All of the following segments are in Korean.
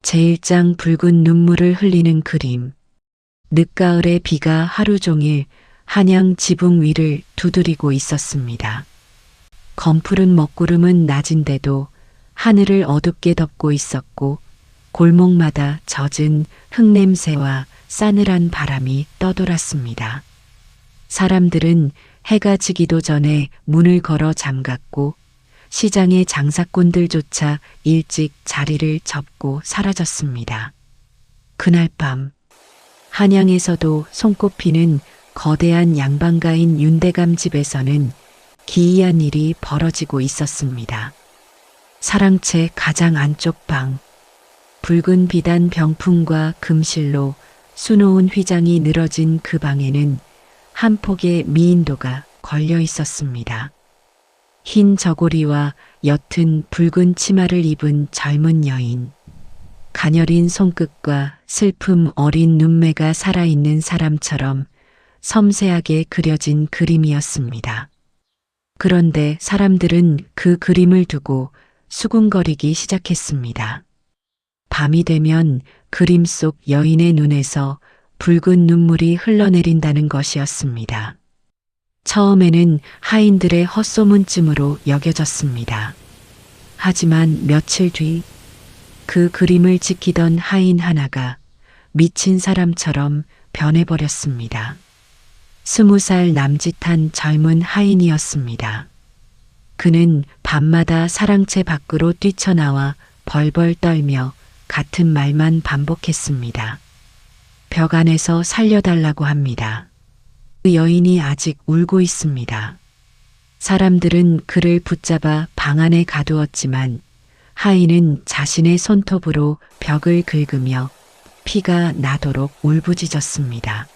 제1장 붉은 눈물을 흘리는 그림. 늦가을의 비가 하루 종일 한양 지붕 위를 두드리고 있었습니다. 검푸른 먹구름은 낮인데도 하늘을 어둡게 덮고 있었고 골목마다 젖은 흙냄새와 싸늘한 바람이 떠돌았습니다. 사람들은 해가 지기도 전에 문을 걸어 잠갔고 시장의 장사꾼들조차 일찍 자리를 접고 사라졌습니다. 그날 밤 한양에서도 손꼽히는 거대한 양반가인 윤대감 집에서는 기이한 일이 벌어지고 있었습니다. 사랑채 가장 안쪽 방, 붉은 비단 병풍과 금실로 수놓은 휘장이 늘어진 그 방에는 한 폭의 미인도가 걸려 있었습니다. 흰 저고리와 옅은 붉은 치마를 입은 젊은 여인, 가녀린 손끝과 슬픔 어린 눈매가 살아있는 사람처럼 섬세하게 그려진 그림이었습니다. 그런데 사람들은 그 그림을 두고 수군거리기 시작했습니다. 밤이 되면 그림 속 여인의 눈에서 붉은 눈물이 흘러내린다는 것이었습니다. 처음에는 하인들의 헛소문쯤으로 여겨졌습니다. 하지만 며칠 뒤 그 그림을 지키던 하인 하나가 미친 사람처럼 변해버렸습니다. 20살 남짓한 젊은 하인이었습니다. 그는 밤마다 사랑채 밖으로 뛰쳐나와 벌벌 떨며 같은 말만 반복했습니다. 벽 안에서 살려달라고 합니다. 그 여인이 아직 울고 있습니다. 사람들은 그를 붙잡아 방 안에 가두었지만 하인은 자신의 손톱으로 벽을 긁으며 피가 나도록 울부짖었습니다.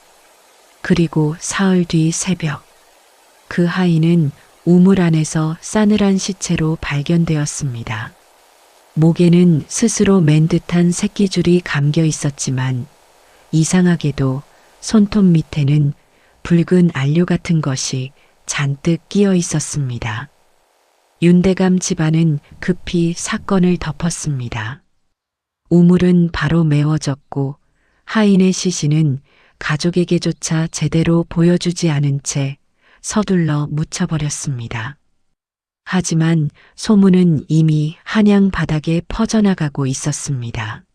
그리고 사흘 뒤 새벽, 그 하인은 우물 안에서 싸늘한 시체로 발견되었습니다. 목에는 스스로 맨 듯한 새끼줄이 감겨 있었지만 이상하게도 손톱 밑에는 붉은 안료 같은 것이 잔뜩 끼어 있었습니다. 윤대감 집안은 급히 사건을 덮었습니다. 우물은 바로 메워졌고 하인의 시신은 가족에게조차 제대로 보여주지 않은 채 서둘러 묻혀버렸습니다. 하지만 소문은 이미 한양 바닥에 퍼져나가고 있었습니다.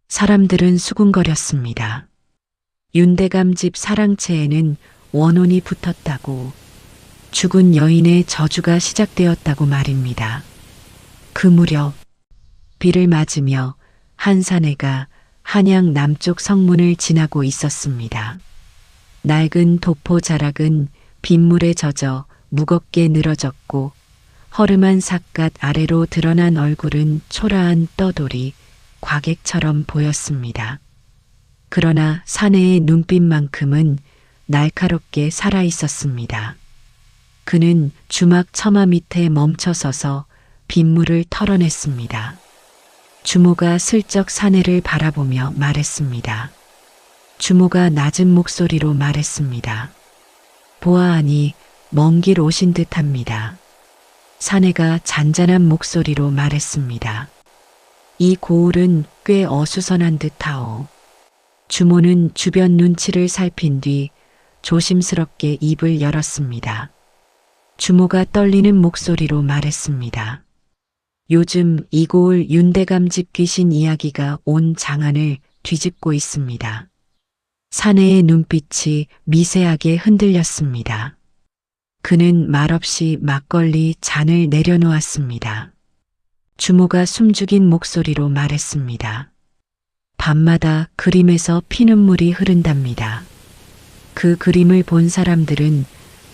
사람들은 수군거렸습니다. 윤대감 집 사랑채에는 원혼이 붙었다고, 죽은 여인의 저주가 시작되었다고 말입니다. 그 무렵 비를 맞으며 한 사내가 한양 남쪽 성문을 지나고 있었습니다. 낡은 도포 자락은 빗물에 젖어 무겁게 늘어졌고 허름한 삿갓 아래로 드러난 얼굴은 초라한 떠돌이 과객처럼 보였습니다. 그러나 사내의 눈빛만큼은 날카롭게 살아 있었습니다. 그는 주막 처마 밑에 멈춰서서 빗물을 털어냈습니다. 주모가 슬쩍 사내를 바라보며 말했습니다. 주모가 낮은 목소리로 말했습니다. 보아하니 먼 길 오신 듯합니다. 사내가 잔잔한 목소리로 말했습니다. 이 고을은 꽤 어수선한 듯하오. 주모는 주변 눈치를 살핀 뒤 조심스럽게 입을 열었습니다. 주모가 떨리는 목소리로 말했습니다. 요즘 이 고을 윤대감 집 귀신 이야기가 온 장안을 뒤집고 있습니다. 사내의 눈빛이 미세하게 흔들렸습니다. 그는 말없이 막걸리 잔을 내려놓았습니다. 주모가 숨죽인 목소리로 말했습니다. 밤마다 그림에서 피눈물이 흐른답니다. 그 그림을 본 사람들은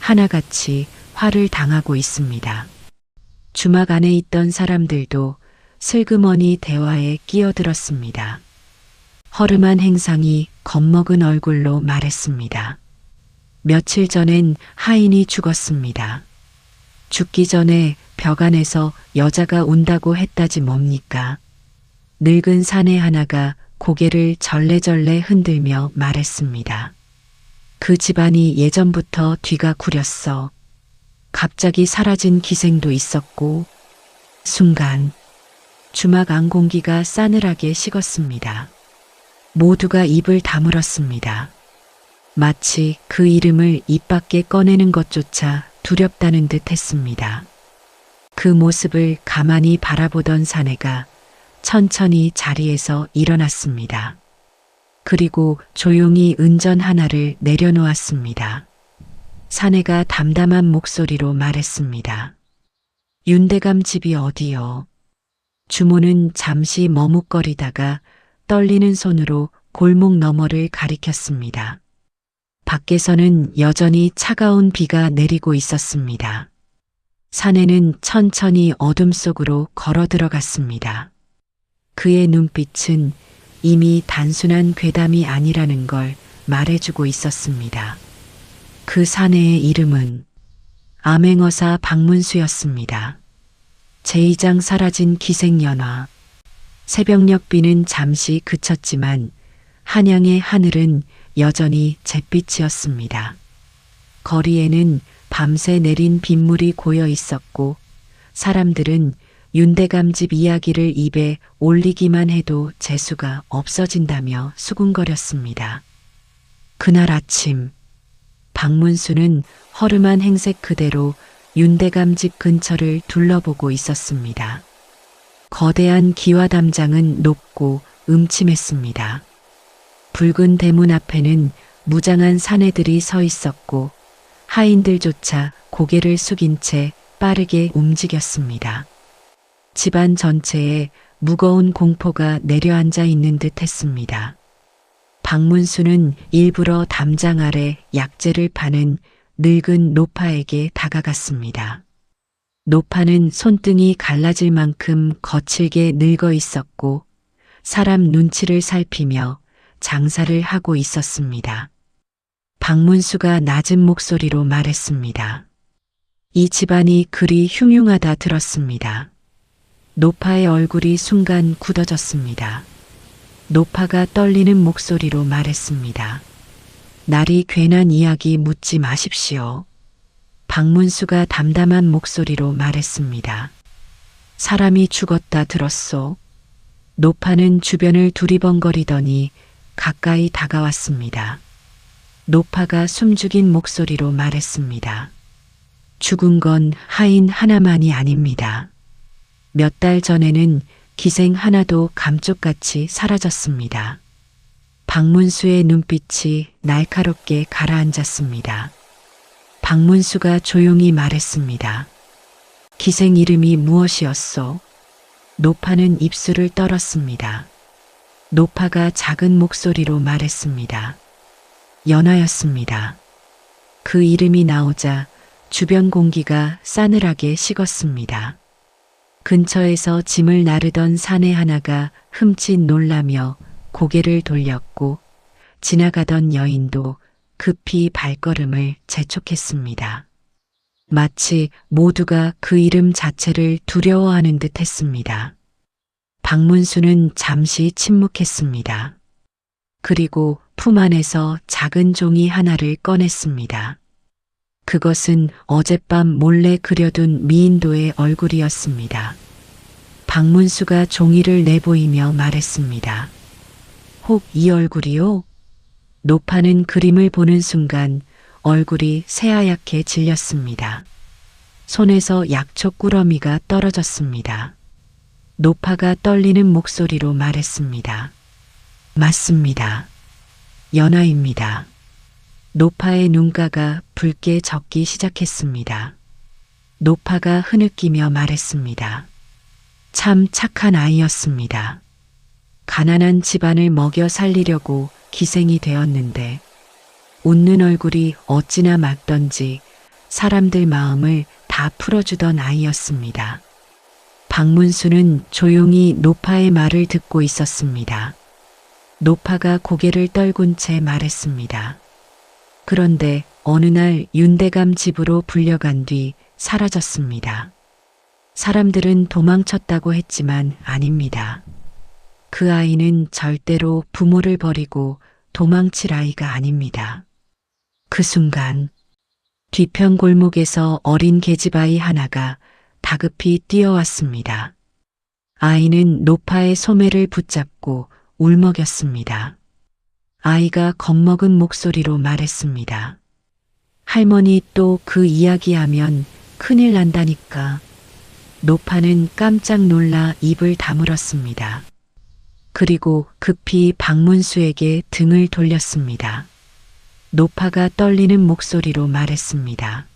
하나같이 화를 당하고 있습니다. 주막 안에 있던 사람들도 슬그머니 대화에 끼어들었습니다. 허름한 행상이 겁먹은 얼굴로 말했습니다. 며칠 전엔 하인이 죽었습니다. 죽기 전에 벽 안에서 여자가 운다고 했다지 뭡니까? 늙은 사내 하나가 고개를 절레절레 흔들며 말했습니다. 그 집안이 예전부터 뒤가 구렸어. 갑자기 사라진 기생도 있었고, 순간 주막 안 공기가 싸늘하게 식었습니다. 모두가 입을 다물었습니다. 마치 그 이름을 입 밖에 꺼내는 것조차 두렵다는 듯 했습니다. 그 모습을 가만히 바라보던 사내가 천천히 자리에서 일어났습니다. 그리고 조용히 은전 하나를 내려놓았습니다. 사내가 담담한 목소리로 말했습니다. 윤대감 집이 어디요? 주모는 잠시 머뭇거리다가 떨리는 손으로 골목 너머를 가리켰습니다. 밖에서는 여전히 차가운 비가 내리고 있었습니다. 사내는 천천히 어둠 속으로 걸어 들어갔습니다. 그의 눈빛은 이미 단순한 괴담이 아니라는 걸 말해주고 있었습니다. 그 사내의 이름은 암행어사 박문수였습니다. 제2장 사라진 기생연화. 새벽녘 비는 잠시 그쳤지만 한양의 하늘은 여전히 잿빛이었습니다. 거리에는 밤새 내린 빗물이 고여 있었고 사람들은 윤대감 집 이야기를 입에 올리기만 해도 재수가 없어진다며 수군거렸습니다. 그날 아침 박문수는 허름한 행색 그대로 윤대감 집 근처를 둘러보고 있었습니다. 거대한 기와담장은 높고 음침했습니다. 붉은 대문 앞에는 무장한 사내들이 서 있었고 하인들조차 고개를 숙인 채 빠르게 움직였습니다. 집안 전체에 무거운 공포가 내려앉아 있는 듯 했습니다. 박문수는 일부러 담장 아래 약재를 파는 늙은 노파에게 다가갔습니다. 노파는 손등이 갈라질 만큼 거칠게 늙어 있었고 사람 눈치를 살피며 장사를 하고 있었습니다. 박문수가 낮은 목소리로 말했습니다. 이 집안이 그리 흉흉하다 들었습니다. 노파의 얼굴이 순간 굳어졌습니다. 노파가 떨리는 목소리로 말했습니다. 날이 괜한 이야기 묻지 마십시오. 박문수가 담담한 목소리로 말했습니다. 사람이 죽었다 들었소. 노파는 주변을 두리번거리더니 가까이 다가왔습니다. 노파가 숨죽인 목소리로 말했습니다. 죽은 건 하인 하나만이 아닙니다. 몇 달 전에는 기생 하나도 감쪽같이 사라졌습니다. 박문수의 눈빛이 날카롭게 가라앉았습니다. 박문수가 조용히 말했습니다. 기생 이름이 무엇이었소? 노파는 입술을 떨었습니다. 노파가 작은 목소리로 말했습니다. 연하였습니다. 그 이름이 나오자 주변 공기가 싸늘하게 식었습니다. 근처에서 짐을 나르던 사내 하나가 흠칫 놀라며 고개를 돌렸고 지나가던 여인도 급히 발걸음을 재촉했습니다. 마치 모두가 그 이름 자체를 두려워하는 듯 했습니다. 박문수는 잠시 침묵했습니다. 그리고 품 안에서 작은 종이 하나를 꺼냈습니다. 그것은 어젯밤 몰래 그려둔 미인도의 얼굴이었습니다. 박문수가 종이를 내보이며 말했습니다. 혹 이 얼굴이요? 노파는 그림을 보는 순간 얼굴이 새하얗게 질렸습니다. 손에서 약초 꾸러미가 떨어졌습니다. 노파가 떨리는 목소리로 말했습니다. 맞습니다. 연하입니다. 노파의 눈가가 붉게 젖기 시작했습니다. 노파가 흐느끼며 말했습니다. 참 착한 아이였습니다. 가난한 집안을 먹여 살리려고 기생이 되었는데 웃는 얼굴이 어찌나 맑던지 사람들 마음을 다 풀어주던 아이였습니다. 박문수는 조용히 노파의 말을 듣고 있었습니다. 노파가 고개를 떨군 채 말했습니다. 그런데 어느 날 윤대감 집으로 불려간 뒤 사라졌습니다. 사람들은 도망쳤다고 했지만 아닙니다. 그 아이는 절대로 부모를 버리고 도망칠 아이가 아닙니다. 그 순간 뒤편 골목에서 어린 계집아이 하나가 다급히 뛰어왔습니다. 아이는 노파의 소매를 붙잡고 울먹였습니다. 아이가 겁먹은 목소리로 말했습니다. 할머니 또 그 이야기하면 큰일 난다니까. 노파는 깜짝 놀라 입을 다물었습니다. 그리고 급히 박문수에게 등을 돌렸습니다. 노파가 떨리는 목소리로 말했습니다.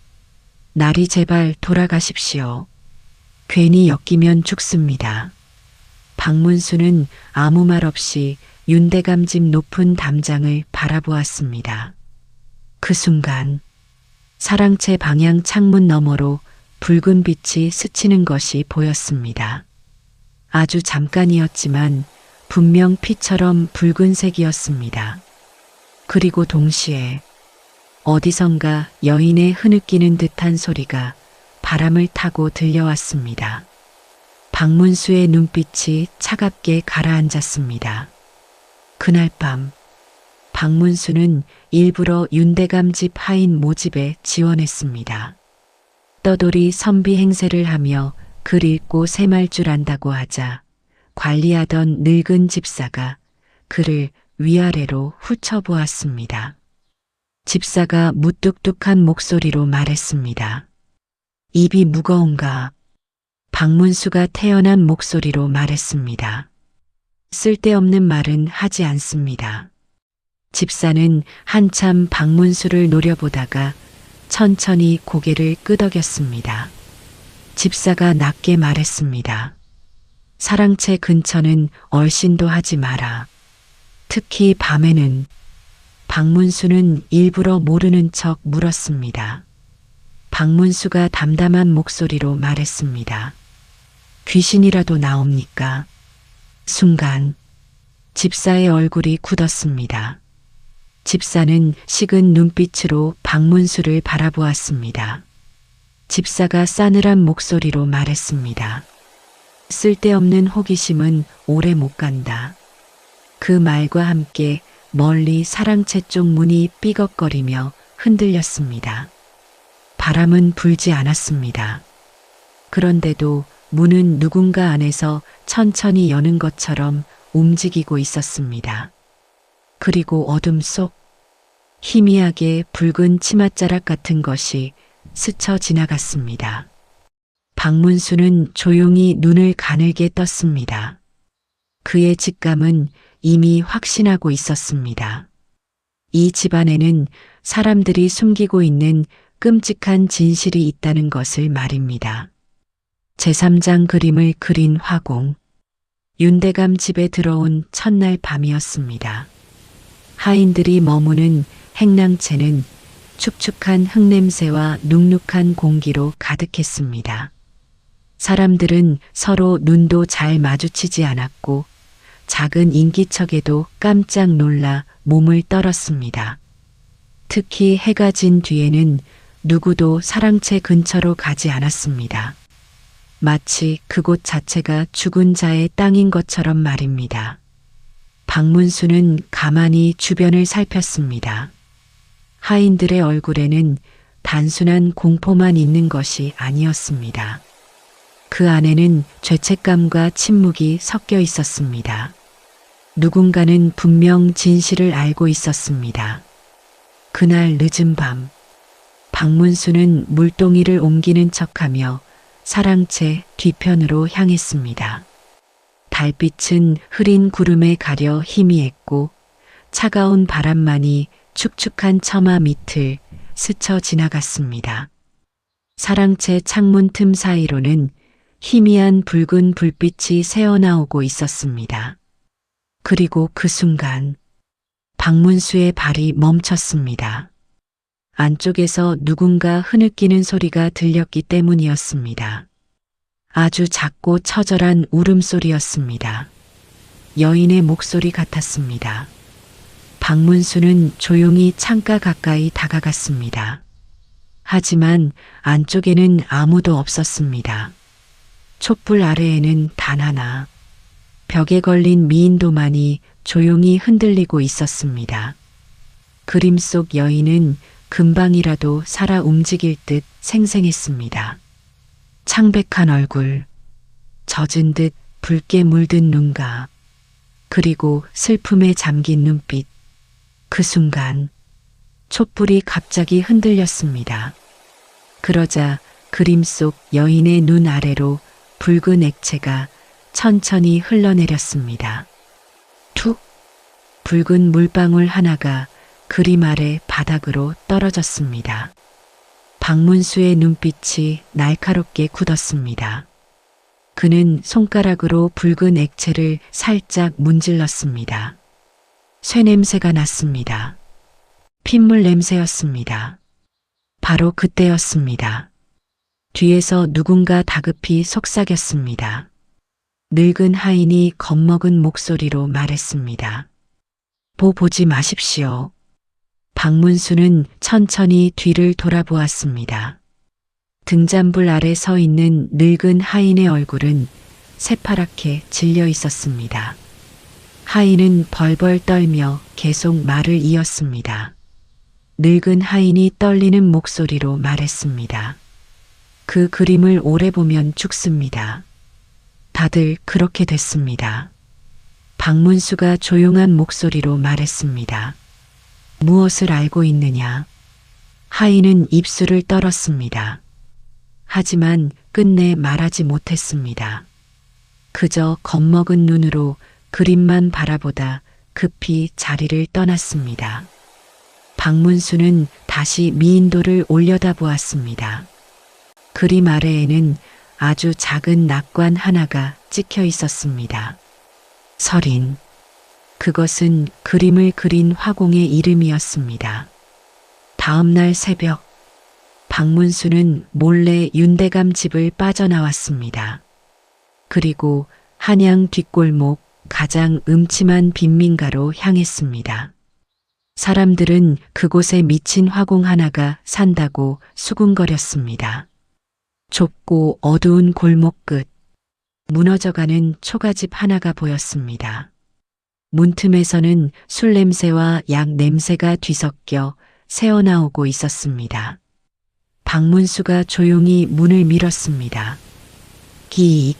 날이 제발 돌아가십시오. 괜히 엮이면 죽습니다. 박문수는 아무 말 없이 윤대감 집 높은 담장을 바라보았습니다. 그 순간 사랑채 방향 창문 너머로 붉은 빛이 스치는 것이 보였습니다. 아주 잠깐이었지만 분명 피처럼 붉은색이었습니다. 그리고 동시에 어디선가 여인의 흐느끼는 듯한 소리가 바람을 타고 들려왔습니다. 박문수의 눈빛이 차갑게 가라앉았습니다. 그날 밤 박문수는 일부러 윤대감 집 하인 모집에 지원했습니다. 떠돌이 선비 행세를 하며 글 읽고 셈할 줄 안다고 하자 관리하던 늙은 집사가 그를 위아래로 훑어보았습니다. 집사가 무뚝뚝한 목소리로 말했습니다. 입이 무거운가? 박문수가 태연한 목소리로 말했습니다. 쓸데없는 말은 하지 않습니다. 집사는 한참 박문수를 노려보다가 천천히 고개를 끄덕였습니다. 집사가 낮게 말했습니다. 사랑채 근처는 얼씬도 하지 마라. 특히 밤에는. 박문수는 일부러 모르는 척 물었습니다. 박문수가 담담한 목소리로 말했습니다. 귀신이라도 나옵니까? 순간 집사의 얼굴이 굳었습니다. 집사는 식은 눈빛으로 박문수를 바라보았습니다. 집사가 싸늘한 목소리로 말했습니다. 쓸데없는 호기심은 오래 못 간다. 그 말과 함께 멀리 사랑채 쪽 문이 삐걱거리며 흔들렸습니다. 바람은 불지 않았습니다. 그런데도 문은 누군가 안에서 천천히 여는 것처럼 움직이고 있었습니다. 그리고 어둠 속 희미하게 붉은 치맛자락 같은 것이 스쳐 지나갔습니다. 박문수는 조용히 눈을 가늘게 떴습니다. 그의 직감은 이미 확신하고 있었습니다. 이 집안에는 사람들이 숨기고 있는 끔찍한 진실이 있다는 것을 말입니다. 제3장 그림을 그린 화공. 윤대감 집에 들어온 첫날 밤이었습니다. 하인들이 머무는 행랑채는 축축한 흙냄새와 눅눅한 공기로 가득했습니다. 사람들은 서로 눈도 잘 마주치지 않았고 작은 인기척에도 깜짝 놀라 몸을 떨었습니다. 특히 해가 진 뒤에는 누구도 사랑채 근처로 가지 않았습니다. 마치 그곳 자체가 죽은 자의 땅인 것처럼 말입니다. 박문수는 가만히 주변을 살폈습니다. 하인들의 얼굴에는 단순한 공포만 있는 것이 아니었습니다. 그 안에는 죄책감과 침묵이 섞여 있었습니다. 누군가는 분명 진실을 알고 있었습니다. 그날 늦은 밤, 박문수는 물동이를 옮기는 척하며 사랑채 뒤편으로 향했습니다. 달빛은 흐린 구름에 가려 희미했고 차가운 바람만이 축축한 처마 밑을 스쳐 지나갔습니다. 사랑채 창문 틈 사이로는 희미한 붉은 불빛이 새어나오고 있었습니다. 그리고 그 순간 박문수의 발이 멈췄습니다. 안쪽에서 누군가 흐느끼는 소리가 들렸기 때문이었습니다. 아주 작고 처절한 울음소리였습니다. 여인의 목소리 같았습니다. 박문수는 조용히 창가 가까이 다가갔습니다. 하지만 안쪽에는 아무도 없었습니다. 촛불 아래에는 단 하나, 벽에 걸린 미인도만이 조용히 흔들리고 있었습니다. 그림 속 여인은 금방이라도 살아 움직일 듯 생생했습니다. 창백한 얼굴, 젖은 듯 붉게 물든 눈가, 그리고 슬픔에 잠긴 눈빛. 그 순간 촛불이 갑자기 흔들렸습니다. 그러자 그림 속 여인의 눈 아래로 붉은 액체가 천천히 흘러내렸습니다. 툭! 붉은 물방울 하나가 그림 아래 바닥으로 떨어졌습니다. 박문수의 눈빛이 날카롭게 굳었습니다. 그는 손가락으로 붉은 액체를 살짝 문질렀습니다. 쇠냄새가 났습니다. 핏물 냄새였습니다. 바로 그때였습니다. 뒤에서 누군가 다급히 속삭였습니다. 늙은 하인이 겁먹은 목소리로 말했습니다. 보지 마십시오. 박문수는 천천히 뒤를 돌아보았습니다. 등잔불 아래 서 있는 늙은 하인의 얼굴은 새파랗게 질려 있었습니다. 하인은 벌벌 떨며 계속 말을 이었습니다. 늙은 하인이 떨리는 목소리로 말했습니다. 그 그림을 오래 보면 죽습니다. 다들 그렇게 됐습니다. 박문수가 조용한 목소리로 말했습니다. 무엇을 알고 있느냐? 하인은 입술을 떨었습니다. 하지만 끝내 말하지 못했습니다. 그저 겁먹은 눈으로 그림만 바라보다 급히 자리를 떠났습니다. 박문수는 다시 미인도를 올려다보았습니다. 그림 아래에는 아주 작은 낙관 하나가 찍혀 있었습니다. 서린. 그것은 그림을 그린 화공의 이름이었습니다. 다음 날 새벽, 박문수는 몰래 윤대감 집을 빠져나왔습니다. 그리고 한양 뒷골목 가장 음침한 빈민가로 향했습니다. 사람들은 그곳에 미친 화공 하나가 산다고 수군거렸습니다. 좁고 어두운 골목 끝, 무너져가는 초가집 하나가 보였습니다. 문틈에서는 술 냄새와 약 냄새가 뒤섞여 새어나오고 있었습니다. 박문수가 조용히 문을 밀었습니다. 기익.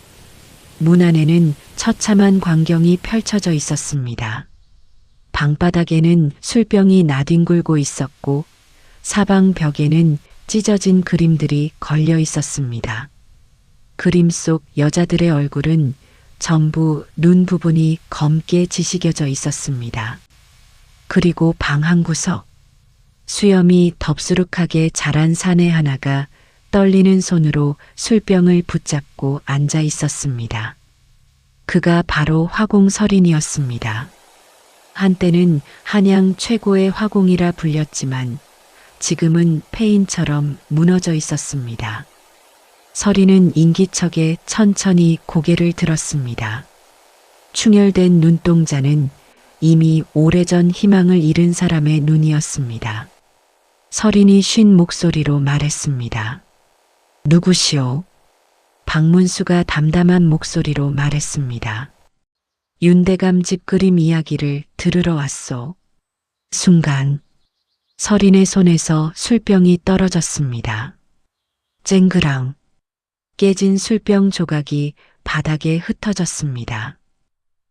문 안에는 처참한 광경이 펼쳐져 있었습니다. 방바닥에는 술병이 나뒹굴고 있었고 사방 벽에는 찢어진 그림들이 걸려 있었습니다. 그림 속 여자들의 얼굴은 전부 눈 부분이 검게 지시겨져 있었습니다. 그리고 방 한 구석, 수염이 덥수룩하게 자란 사내 하나가 떨리는 손으로 술병을 붙잡고 앉아 있었습니다. 그가 바로 화공설인이었습니다. 한때는 한양 최고의 화공이라 불렸지만 지금은 폐인처럼 무너져 있었습니다. 설인은 인기척에 천천히 고개를 들었습니다. 충혈된 눈동자는 이미 오래전 희망을 잃은 사람의 눈이었습니다. 설인이 쉰 목소리로 말했습니다. 누구시오? 박문수가 담담한 목소리로 말했습니다. 윤대감 집 그림 이야기를 들으러 왔소. 순간 설인의 손에서 술병이 떨어졌습니다. 쨍그랑 깨진 술병 조각이 바닥에 흩어졌습니다.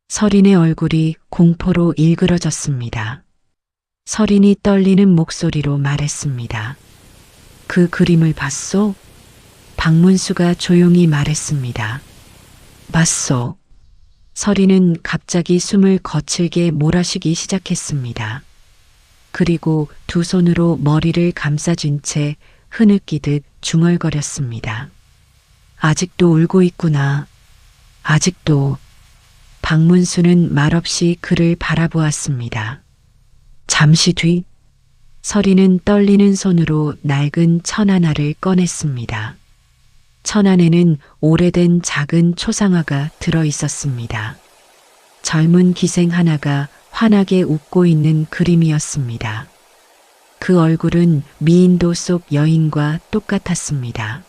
설인의 얼굴이 공포로 일그러졌습니다. 설인이 떨리는 목소리로 말했습니다. 그 그림을 봤소? 박문수가 조용히 말했습니다. 봤소. 설인은 갑자기 숨을 거칠게 몰아쉬기 시작했습니다. 그리고 두 손으로 머리를 감싸쥔 채 흐느끼듯 중얼거렸습니다. 아직도 울고 있구나. 아직도. 박문수는 말없이 그를 바라보았습니다. 잠시 뒤 설인은 떨리는 손으로 낡은 천 하나를 꺼냈습니다. 천 안에는 오래된 작은 초상화가 들어 있었습니다. 젊은 기생 하나가 환하게 웃고 있는 그림이었습니다. 그 얼굴은 미인도 속 여인과 똑같았습니다.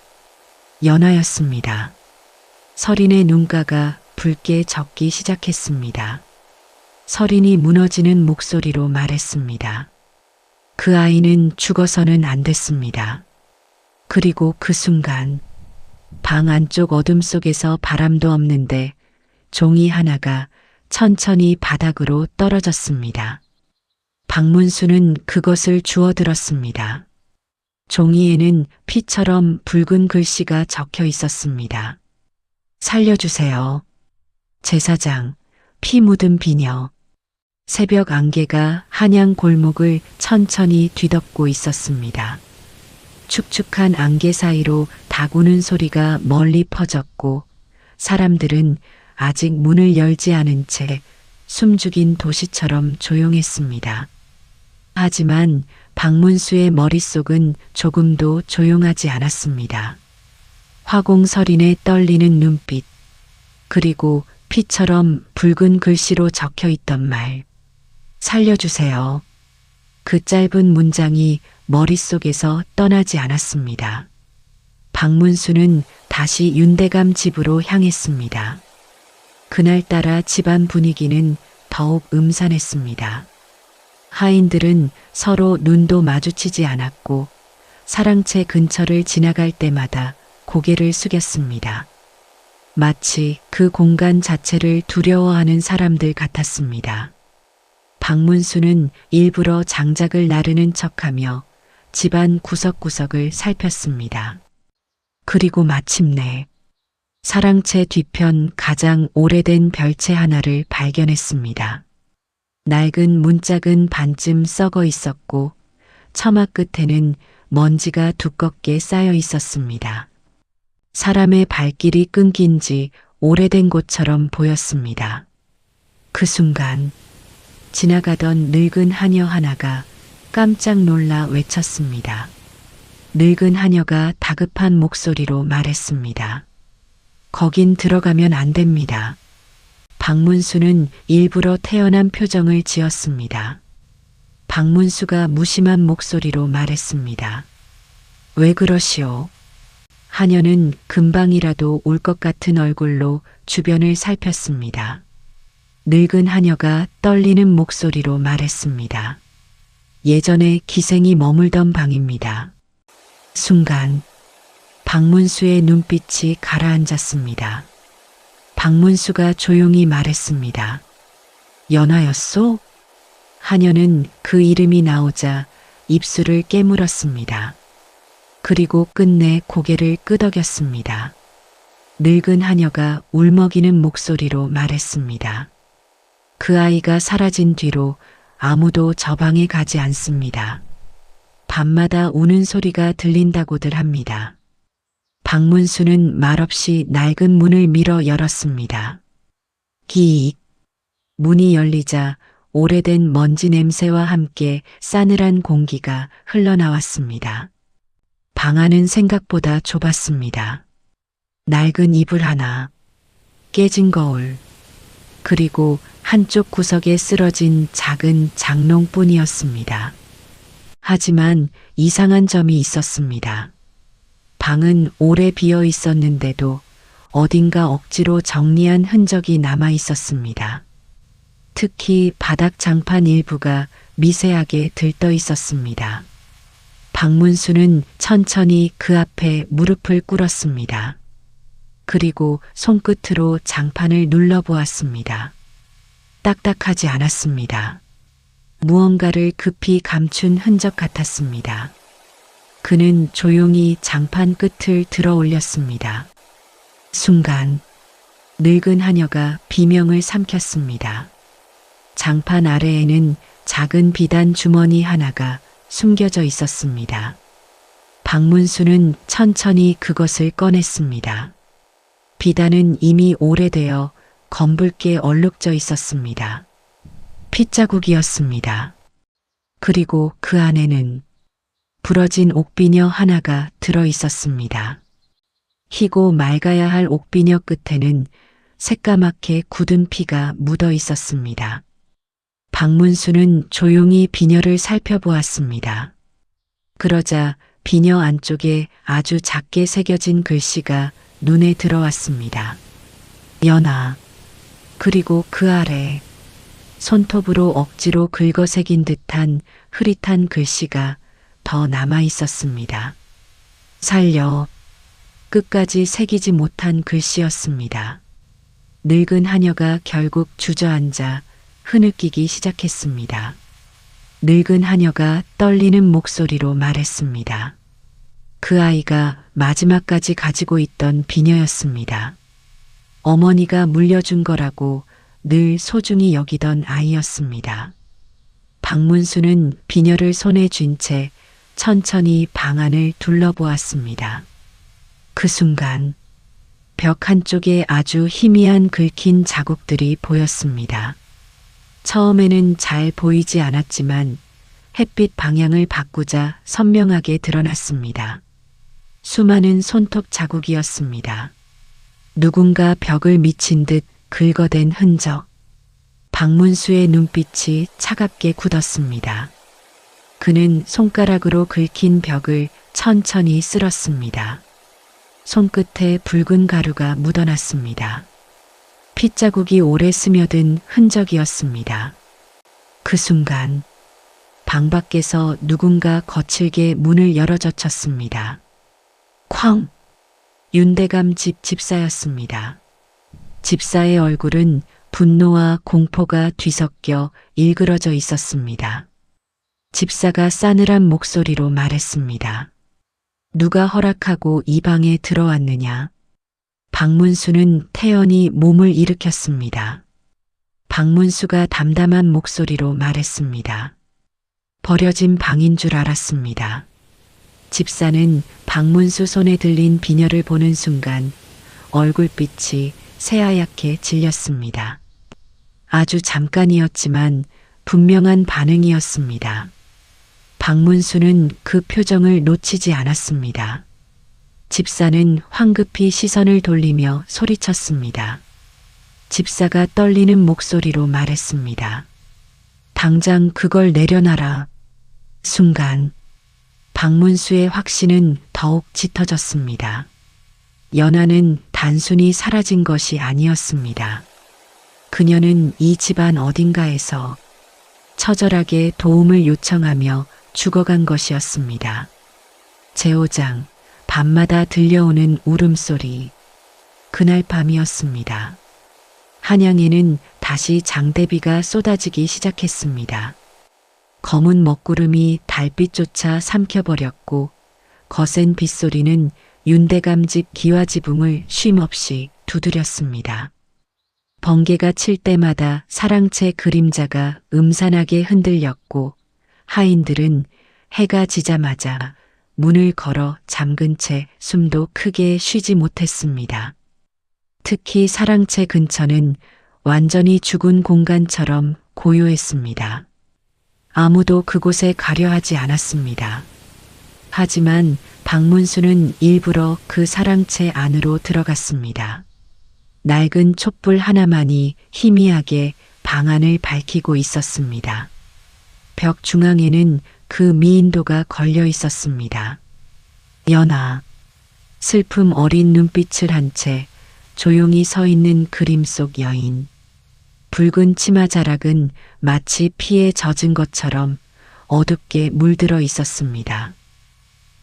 연하였습니다. 설인의 눈가가 붉게 젖기 시작했습니다. 설인이 무너지는 목소리로 말했습니다. 그 아이는 죽어서는 안 됐습니다. 그리고 그 순간 방 안쪽 어둠 속에서 바람도 없는데 종이 하나가 천천히 바닥으로 떨어졌습니다. 박문수는 그것을 주워들었습니다. 종이에는 피처럼 붉은 글씨가 적혀 있었습니다. 살려주세요. 제사장, 피 묻은 비녀. 새벽 안개가 한양 골목을 천천히 뒤덮고 있었습니다. 축축한 안개 사이로 다구는 소리가 멀리 퍼졌고 사람들은 아직 문을 열지 않은 채 숨죽인 도시처럼 조용했습니다. 하지만 박문수의 머릿속은 조금도 조용하지 않았습니다. 화공설인의 떨리는 눈빛, 그리고 피처럼 붉은 글씨로 적혀 있던 말, 살려주세요. 그 짧은 문장이 머릿속에서 떠나지 않았습니다. 박문수는 다시 윤대감 집으로 향했습니다. 그날따라 집안 분위기는 더욱 음산했습니다. 하인들은 서로 눈도 마주치지 않았고 사랑채 근처를 지나갈 때마다 고개를 숙였습니다. 마치 그 공간 자체를 두려워하는 사람들 같았습니다. 박문수는 일부러 장작을 나르는 척하며 집안 구석구석을 살폈습니다. 그리고 마침내 사랑채 뒤편 가장 오래된 별채 하나를 발견했습니다. 낡은 문짝은 반쯤 썩어 있었고 처마 끝에는 먼지가 두껍게 쌓여 있었습니다. 사람의 발길이 끊긴 지 오래된 곳처럼 보였습니다. 그 순간 지나가던 늙은 하녀 하나가 깜짝 놀라 외쳤습니다. 늙은 하녀가 다급한 목소리로 말했습니다. 거긴 들어가면 안 됩니다. 박문수는 일부러 태연한 표정을 지었습니다. 박문수가 무심한 목소리로 말했습니다. 왜 그러시오? 하녀는 금방이라도 올 것 같은 얼굴로 주변을 살폈습니다. 늙은 하녀가 떨리는 목소리로 말했습니다. 예전에 기생이 머물던 방입니다. 순간 박문수의 눈빛이 가라앉았습니다. 박문수가 조용히 말했습니다. 연하였소? 하녀는 그 이름이 나오자 입술을 깨물었습니다. 그리고 끝내 고개를 끄덕였습니다. 늙은 하녀가 울먹이는 목소리로 말했습니다. 그 아이가 사라진 뒤로 아무도 저 방에 가지 않습니다. 밤마다 우는 소리가 들린다고들 합니다. 박문수는 말없이 낡은 문을 밀어 열었습니다. 기익. 문이 열리자 오래된 먼지 냄새와 함께 싸늘한 공기가 흘러나왔습니다. 방 안은 생각보다 좁았습니다. 낡은 이불 하나, 깨진 거울, 그리고 한쪽 구석에 쓰러진 작은 장롱뿐이었습니다. 하지만 이상한 점이 있었습니다. 방은 오래 비어 있었는데도 어딘가 억지로 정리한 흔적이 남아 있었습니다. 특히 바닥 장판 일부가 미세하게 들떠 있었습니다. 박문수는 천천히 그 앞에 무릎을 꿇었습니다. 그리고 손끝으로 장판을 눌러보았습니다. 딱딱하지 않았습니다. 무언가를 급히 감춘 흔적 같았습니다. 그는 조용히 장판 끝을 들어 올렸습니다. 순간 늙은 하녀가 비명을 삼켰습니다. 장판 아래에는 작은 비단 주머니 하나가 숨겨져 있었습니다. 박문수는 천천히 그것을 꺼냈습니다. 비단은 이미 오래되어 검붉게 얼룩져 있었습니다. 핏자국이었습니다. 그리고 그 안에는 부러진 옥비녀 하나가 들어 있었습니다. 희고 맑아야 할 옥비녀 끝에는 새까맣게 굳은 피가 묻어 있었습니다. 박문수는 조용히 비녀를 살펴보았습니다. 그러자 비녀 안쪽에 아주 작게 새겨진 글씨가 눈에 들어왔습니다. 연하. 그리고 그 아래 손톱으로 억지로 긁어새긴 듯한 흐릿한 글씨가 더 남아 있었습니다. 살려. 끝까지 새기지 못한 글씨였습니다. 늙은 하녀가 결국 주저앉아 흐느끼기 시작했습니다. 늙은 하녀가 떨리는 목소리로 말했습니다. 그 아이가 마지막까지 가지고 있던 비녀였습니다. 어머니가 물려준 거라고 늘 소중히 여기던 아이였습니다. 박문수는 비녀를 손에 쥔 채 천천히 방 안을 둘러보았습니다. 그 순간 벽 한쪽에 아주 희미한 긁힌 자국들이 보였습니다. 처음에는 잘 보이지 않았지만 햇빛 방향을 바꾸자 선명하게 드러났습니다. 수많은 손톱 자국이었습니다. 누군가 벽을 미친 듯 긁어댄 흔적. 박문수의 눈빛이 차갑게 굳었습니다. 그는 손가락으로 긁힌 벽을 천천히 쓸었습니다. 손끝에 붉은 가루가 묻어났습니다. 핏자국이 오래 스며든 흔적이었습니다. 그 순간 방 밖에서 누군가 거칠게 문을 열어젖혔습니다. 쾅! 윤대감 집 집사였습니다. 집사의 얼굴은 분노와 공포가 뒤섞여 일그러져 있었습니다. 집사가 싸늘한 목소리로 말했습니다. 누가 허락하고 이 방에 들어왔느냐? 박문수는 태연히 몸을 일으켰습니다. 박문수가 담담한 목소리로 말했습니다. 버려진 방인 줄 알았습니다. 집사는 박문수 손에 들린 비녀를 보는 순간 얼굴빛이 새하얗게 질렸습니다. 아주 잠깐이었지만 분명한 반응이었습니다. 박문수는 그 표정을 놓치지 않았습니다. 집사는 황급히 시선을 돌리며 소리쳤습니다. 집사가 떨리는 목소리로 말했습니다. 당장 그걸 내려놔라. 순간 박문수의 확신은 더욱 짙어졌습니다. 연하는 단순히 사라진 것이 아니었습니다. 그녀는 이 집안 어딘가에서 처절하게 도움을 요청하며 죽어간 것이었습니다. 제5장 밤마다 들려오는 울음소리. 그날 밤이었습니다. 한양에는 다시 장대비가 쏟아지기 시작했습니다. 검은 먹구름이 달빛조차 삼켜버렸고 거센 빗소리는 윤대감 집 기와지붕을 쉼없이 두드렸습니다. 번개가 칠 때마다 사랑채 그림자가 음산하게 흔들렸고 하인들은 해가 지자마자 문을 걸어 잠근 채 숨도 크게 쉬지 못했습니다. 특히 사랑채 근처는 완전히 죽은 공간처럼 고요했습니다. 아무도 그곳에 가려 하지 않았습니다. 하지만 박문수는 일부러 그 사랑채 안으로 들어갔습니다. 낡은 촛불 하나만이 희미하게 방 안을 밝히고 있었습니다. 벽 중앙에는 그 미인도가 걸려 있었습니다. 연하, 슬픔 어린 눈빛을 한 채 조용히 서 있는 그림 속 여인. 붉은 치마 자락은 마치 피에 젖은 것처럼 어둡게 물들어 있었습니다.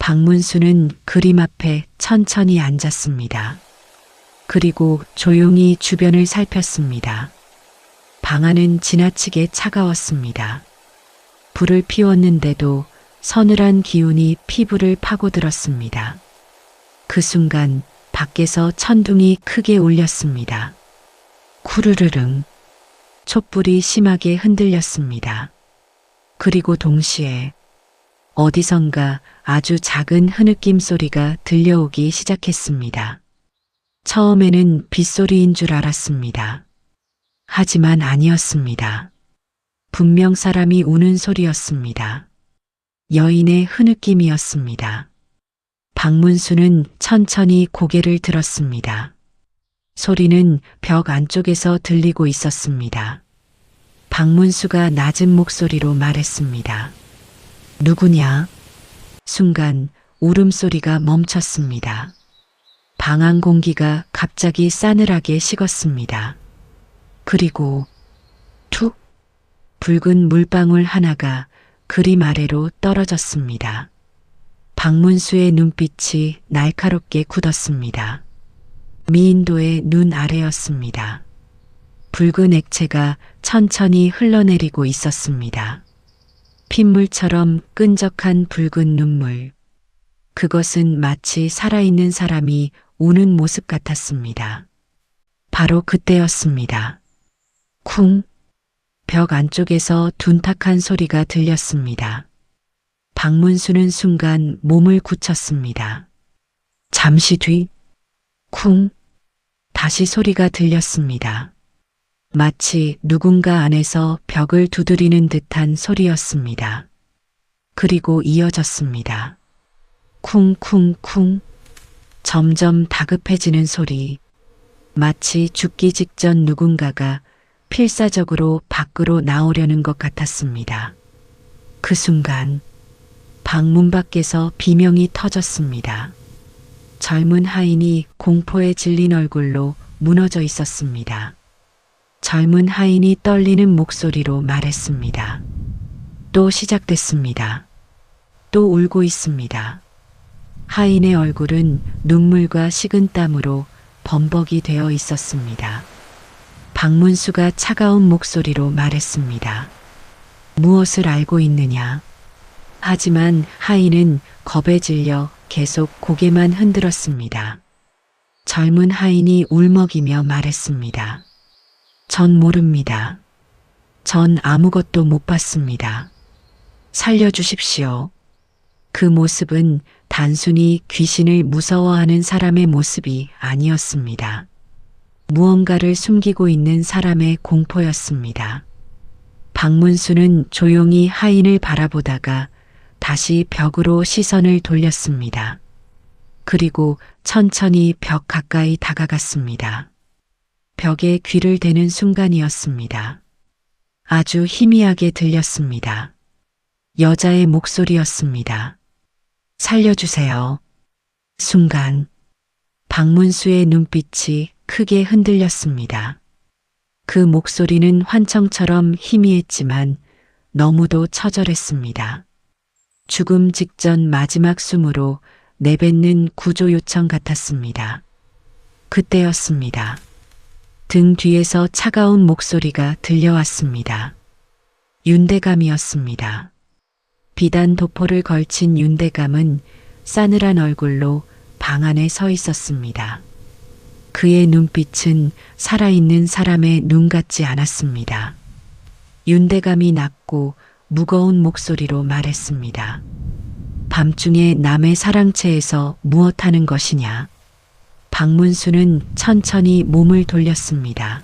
박문수는 그림 앞에 천천히 앉았습니다. 그리고 조용히 주변을 살폈습니다. 방 안은 지나치게 차가웠습니다. 불을 피웠는데도 서늘한 기운이 피부를 파고들었습니다. 그 순간 밖에서 천둥이 크게 울렸습니다. 쿠르르릉. 촛불이 심하게 흔들렸습니다. 그리고 동시에 어디선가 아주 작은 흐느낌 소리가 들려오기 시작했습니다. 처음에는 빗소리인 줄 알았습니다. 하지만 아니었습니다. 분명 사람이 우는 소리였습니다. 여인의 흐느낌이었습니다. 박문수는 천천히 고개를 들었습니다. 소리는 벽 안쪽에서 들리고 있었습니다. 박문수가 낮은 목소리로 말했습니다. 누구냐? 순간 울음소리가 멈췄습니다. 방 안 공기가 갑자기 싸늘하게 식었습니다. 그리고 툭! 붉은 물방울 하나가 그림 아래로 떨어졌습니다. 박문수의 눈빛이 날카롭게 굳었습니다. 미인도의 눈 아래였습니다. 붉은 액체가 천천히 흘러내리고 있었습니다. 핏물처럼 끈적한 붉은 눈물. 그것은 마치 살아있는 사람이 우는 모습 같았습니다. 바로 그때였습니다. 쿵! 벽 안쪽에서 둔탁한 소리가 들렸습니다. 박문수는 순간 몸을 굳혔습니다. 잠시 뒤, 쿵! 다시 소리가 들렸습니다. 마치 누군가 안에서 벽을 두드리는 듯한 소리였습니다. 그리고 이어졌습니다. 쿵쿵쿵. 점점 다급해지는 소리. 마치 죽기 직전 누군가가 필사적으로 밖으로 나오려는 것 같았습니다. 그 순간 방문 밖에서 비명이 터졌습니다. 젊은 하인이 공포에 질린 얼굴로 무너져 있었습니다. 젊은 하인이 떨리는 목소리로 말했습니다. 또 시작됐습니다. 또 울고 있습니다. 하인의 얼굴은 눈물과 식은땀으로 범벅이 되어 있었습니다. 박문수가 차가운 목소리로 말했습니다. 무엇을 알고 있느냐? 하지만 하인은 겁에 질려 계속 고개만 흔들었습니다. 젊은 하인이 울먹이며 말했습니다. 전 모릅니다. 전 아무것도 못 봤습니다. 살려주십시오. 그 모습은 단순히 귀신을 무서워하는 사람의 모습이 아니었습니다. 무언가를 숨기고 있는 사람의 공포였습니다. 박문수는 조용히 하인을 바라보다가 다시 벽으로 시선을 돌렸습니다. 그리고 천천히 벽 가까이 다가갔습니다. 벽에 귀를 대는 순간이었습니다. 아주 희미하게 들렸습니다. 여자의 목소리였습니다. 살려주세요. 순간 박문수의 눈빛이 크게 흔들렸습니다. 그 목소리는 환청처럼 희미했지만 너무도 처절했습니다. 죽음 직전 마지막 숨으로 내뱉는 구조 요청 같았습니다. 그때였습니다. 등 뒤에서 차가운 목소리가 들려왔습니다. 윤대감이었습니다. 비단 도포를 걸친 윤대감은 싸늘한 얼굴로 방 안에 서 있었습니다. 그의 눈빛은 살아있는 사람의 눈 같지 않았습니다. 윤대감이 낮고 무거운 목소리로 말했습니다. 밤중에 남의 사랑채에서 무엇하는 것이냐? 박문수는 천천히 몸을 돌렸습니다.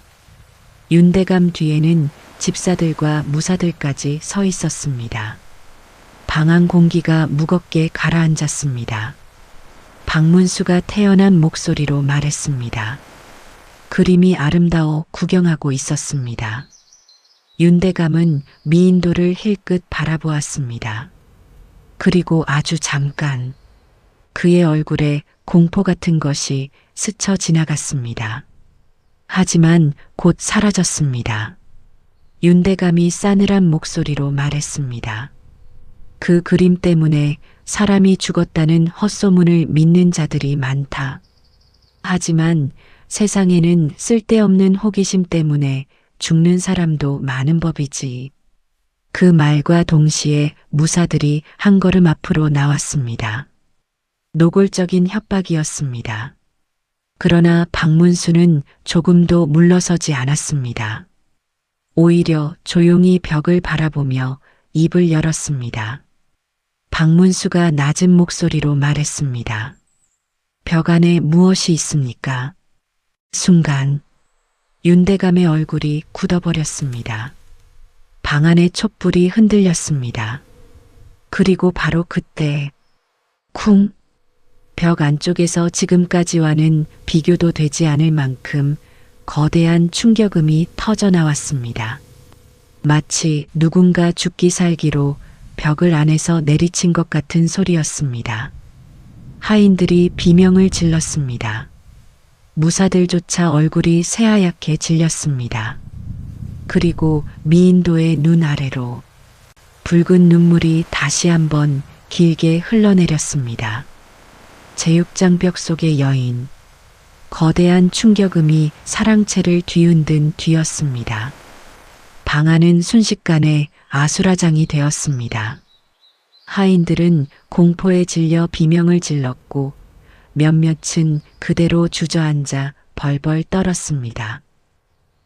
윤대감 뒤에는 집사들과 무사들까지 서 있었습니다. 방 안 공기가 무겁게 가라앉았습니다. 박문수가 태연한 목소리로 말했습니다. 그림이 아름다워 구경하고 있었습니다. 윤대감은 미인도를 힐끗 바라보았습니다. 그리고 아주 잠깐 그의 얼굴에 공포 같은 것이 스쳐 지나갔습니다. 하지만 곧 사라졌습니다. 윤대감이 싸늘한 목소리로 말했습니다. 그 그림 때문에 사람이 죽었다는 헛소문을 믿는 자들이 많다. 하지만 세상에는 쓸데없는 호기심 때문에 죽는 사람도 많은 법이지. 그 말과 동시에 무사들이 한 걸음 앞으로 나왔습니다. 노골적인 협박이었습니다. 그러나 박문수는 조금도 물러서지 않았습니다. 오히려 조용히 벽을 바라보며 입을 열었습니다. 박문수가 낮은 목소리로 말했습니다. 벽 안에 무엇이 있습니까? 순간 윤대감의 얼굴이 굳어버렸습니다. 방 안의 촛불이 흔들렸습니다. 그리고 바로 그때 쿵! 벽 안쪽에서 지금까지와는 비교도 되지 않을 만큼 거대한 충격음이 터져나왔습니다. 마치 누군가 죽기 살기로 벽을 안에서 내리친 것 같은 소리였습니다. 하인들이 비명을 질렀습니다. 무사들조차 얼굴이 새하얗게 질렸습니다. 그리고 미인도의 눈 아래로 붉은 눈물이 다시 한번 길게 흘러내렸습니다. 제육장 벽 속의 여인. 거대한 충격음이 사랑채를 뒤흔든 뒤였습니다. 방 안은 순식간에 아수라장이 되었습니다. 하인들은 공포에 질려 비명을 질렀고 몇몇은 그대로 주저앉아 벌벌 떨었습니다.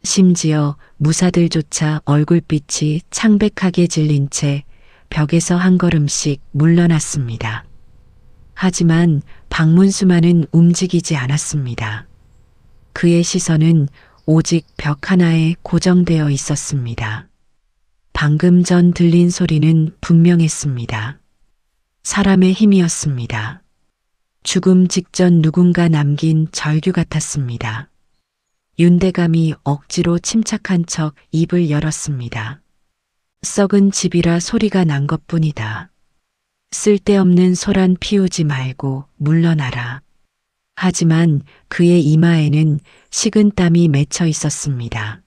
심지어 무사들조차 얼굴빛이 창백하게 질린 채 벽에서 한 걸음씩 물러났습니다. 하지만 박문수만은 움직이지 않았습니다. 그의 시선은 오직 벽 하나에 고정되어 있었습니다. 방금 전 들린 소리는 분명했습니다. 사람의 힘이었습니다. 죽음 직전 누군가 남긴 절규 같았습니다. 윤대감이 억지로 침착한 척 입을 열었습니다. 썩은 집이라 소리가 난 것뿐이다. 쓸데없는 소란 피우지 말고 물러나라. 하지만 그의 이마에는 식은땀이 맺혀 있었습니다.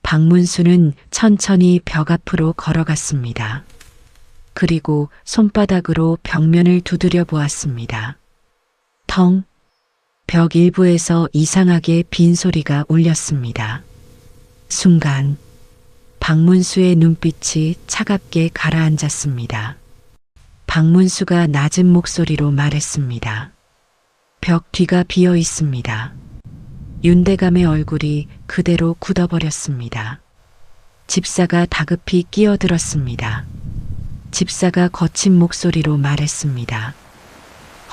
박문수는 천천히 벽 앞으로 걸어갔습니다. 그리고 손바닥으로 벽면을 두드려 보았습니다. 텅! 벽 일부에서 이상하게 빈 소리가 울렸습니다. 순간 박문수의 눈빛이 차갑게 가라앉았습니다. 박문수가 낮은 목소리로 말했습니다. 벽 뒤가 비어 있습니다. 윤대감의 얼굴이 그대로 굳어버렸습니다. 집사가 다급히 끼어들었습니다. 집사가 거친 목소리로 말했습니다.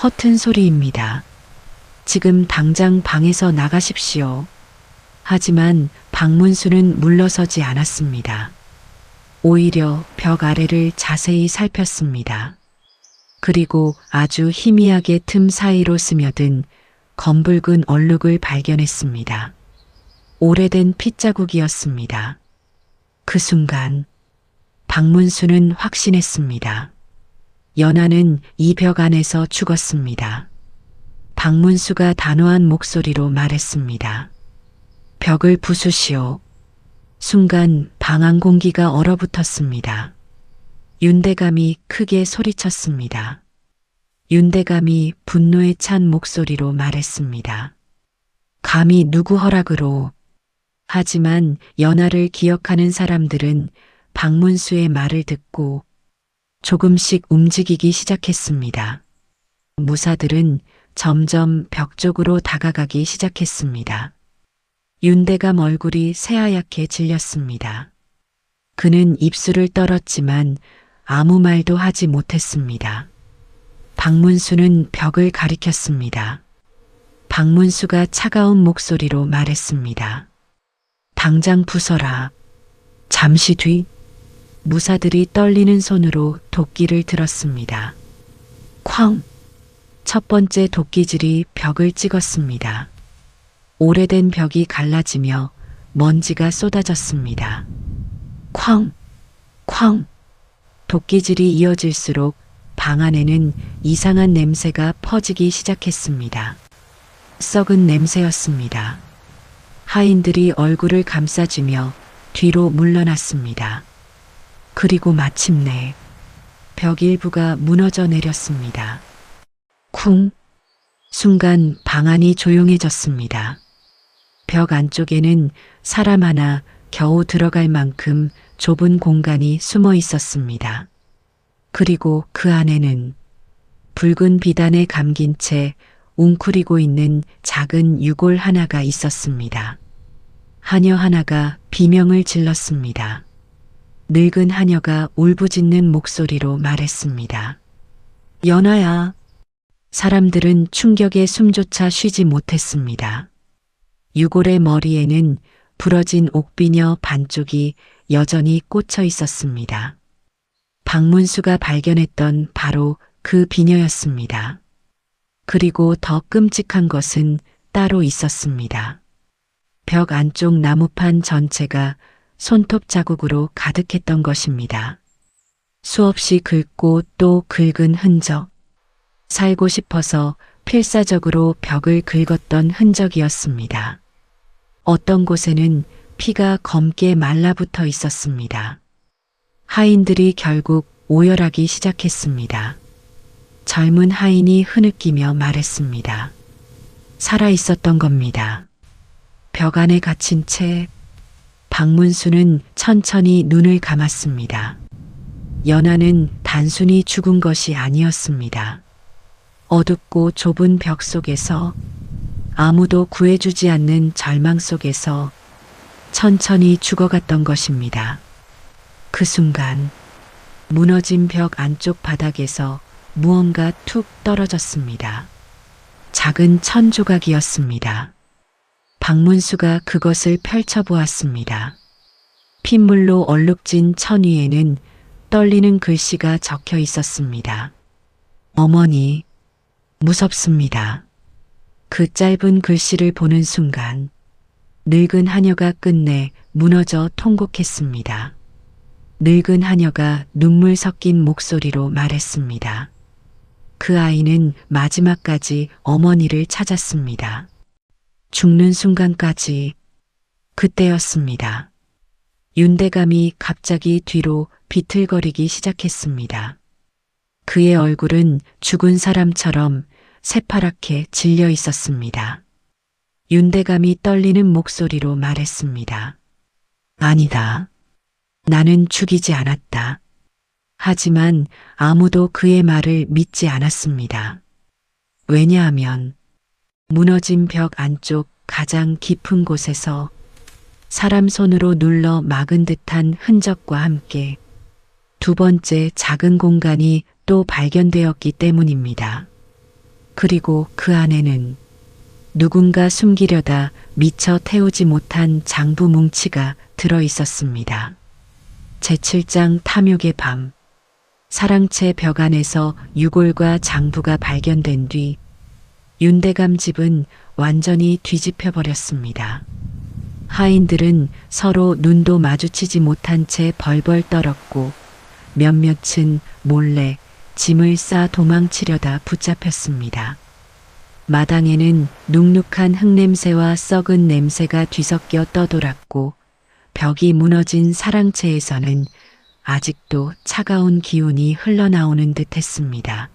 허튼 소리입니다. 지금 당장 방에서 나가십시오. 하지만 박문수는 물러서지 않았습니다. 오히려 벽 아래를 자세히 살폈습니다. 그리고 아주 희미하게 틈 사이로 스며든 검붉은 얼룩을 발견했습니다. 오래된 핏자국이었습니다. 그 순간 박문수는 확신했습니다. 연하는 이 벽 안에서 죽었습니다. 박문수가 단호한 목소리로 말했습니다. 벽을 부수시오. 순간 방 안 공기가 얼어붙었습니다. 윤대감이 크게 소리쳤습니다. 윤대감이 분노에 찬 목소리로 말했습니다. 감히 누구 허락으로. 하지만 연하를 기억하는 사람들은 박문수의 말을 듣고 조금씩 움직이기 시작했습니다. 무사들은 점점 벽 쪽으로 다가가기 시작했습니다. 윤대감 얼굴이 새하얗게 질렸습니다. 그는 입술을 떨었지만 아무 말도 하지 못했습니다. 박문수는 벽을 가리켰습니다. 박문수가 차가운 목소리로 말했습니다. 당장 부숴라. 잠시 뒤 무사들이 떨리는 손으로 도끼를 들었습니다. 쾅! 첫 번째 도끼질이 벽을 찍었습니다. 오래된 벽이 갈라지며 먼지가 쏟아졌습니다. 쾅! 쾅! 도끼질이 이어질수록 방 안에는 이상한 냄새가 퍼지기 시작했습니다. 썩은 냄새였습니다. 하인들이 얼굴을 감싸주며 뒤로 물러났습니다. 그리고 마침내 벽 일부가 무너져 내렸습니다. 쿵! 순간 방 안이 조용해졌습니다. 벽 안쪽에는 사람 하나 겨우 들어갈 만큼 좁은 공간이 숨어 있었습니다. 그리고 그 안에는 붉은 비단에 감긴 채 웅크리고 있는 작은 유골 하나가 있었습니다. 하녀 하나가 비명을 질렀습니다. 늙은 하녀가 울부짖는 목소리로 말했습니다. 연하야. 사람들은 충격에 숨조차 쉬지 못했습니다. 유골의 머리에는 부러진 옥비녀 반쪽이 여전히 꽂혀 있었습니다. 박문수가 발견했던 바로 그 비녀였습니다. 그리고 더 끔찍한 것은 따로 있었습니다. 벽 안쪽 나무판 전체가 손톱 자국으로 가득했던 것입니다. 수없이 긁고 또 긁은 흔적. 살고 싶어서 필사적으로 벽을 긁었던 흔적이었습니다. 어떤 곳에는 피가 검게 말라붙어 있었습니다. 하인들이 결국 오열하기 시작했습니다. 젊은 하인이 흐느끼며 말했습니다. 살아 있었던 겁니다. 벽 안에 갇힌 채 박문수는 천천히 눈을 감았습니다. 연하는 단순히 죽은 것이 아니었습니다. 어둡고 좁은 벽 속에서 아무도 구해주지 않는 절망 속에서 천천히 죽어갔던 것입니다. 그 순간 무너진 벽 안쪽 바닥에서 무언가 툭 떨어졌습니다. 작은 천 조각이었습니다. 박문수가 그것을 펼쳐보았습니다. 핏물로 얼룩진 천 위에는 떨리는 글씨가 적혀 있었습니다. 어머니, 무섭습니다. 그 짧은 글씨를 보는 순간 늙은 하녀가 끝내 무너져 통곡했습니다. 늙은 하녀가 눈물 섞인 목소리로 말했습니다. 그 아이는 마지막까지 어머니를 찾았습니다. 죽는 순간까지. 그때였습니다. 윤대감이 갑자기 뒤로 비틀거리기 시작했습니다. 그의 얼굴은 죽은 사람처럼 새파랗게 질려 있었습니다. 윤대감이 떨리는 목소리로 말했습니다. 아니다. 나는 죽이지 않았다. 하지만 아무도 그의 말을 믿지 않았습니다. 왜냐하면 무너진 벽 안쪽 가장 깊은 곳에서 사람 손으로 눌러 막은 듯한 흔적과 함께 두 번째 작은 공간이 또 발견되었기 때문입니다. 그리고 그 안에는 누군가 숨기려다 미처 태우지 못한 장부 뭉치가 들어 있었습니다. 제7장 탐욕의 밤. 사랑채 벽 안에서 유골과 장부가 발견된 뒤 윤대감 집은 완전히 뒤집혀 버렸습니다. 하인들은 서로 눈도 마주치지 못한 채 벌벌 떨었고 몇몇은 몰래 짐을 싸 도망치려다 붙잡혔습니다. 마당에는 눅눅한 흙냄새와 썩은 냄새가 뒤섞여 떠돌았고 벽이 무너진 사랑채에서는 아직도 차가운 기운이 흘러나오는 듯 했습니다.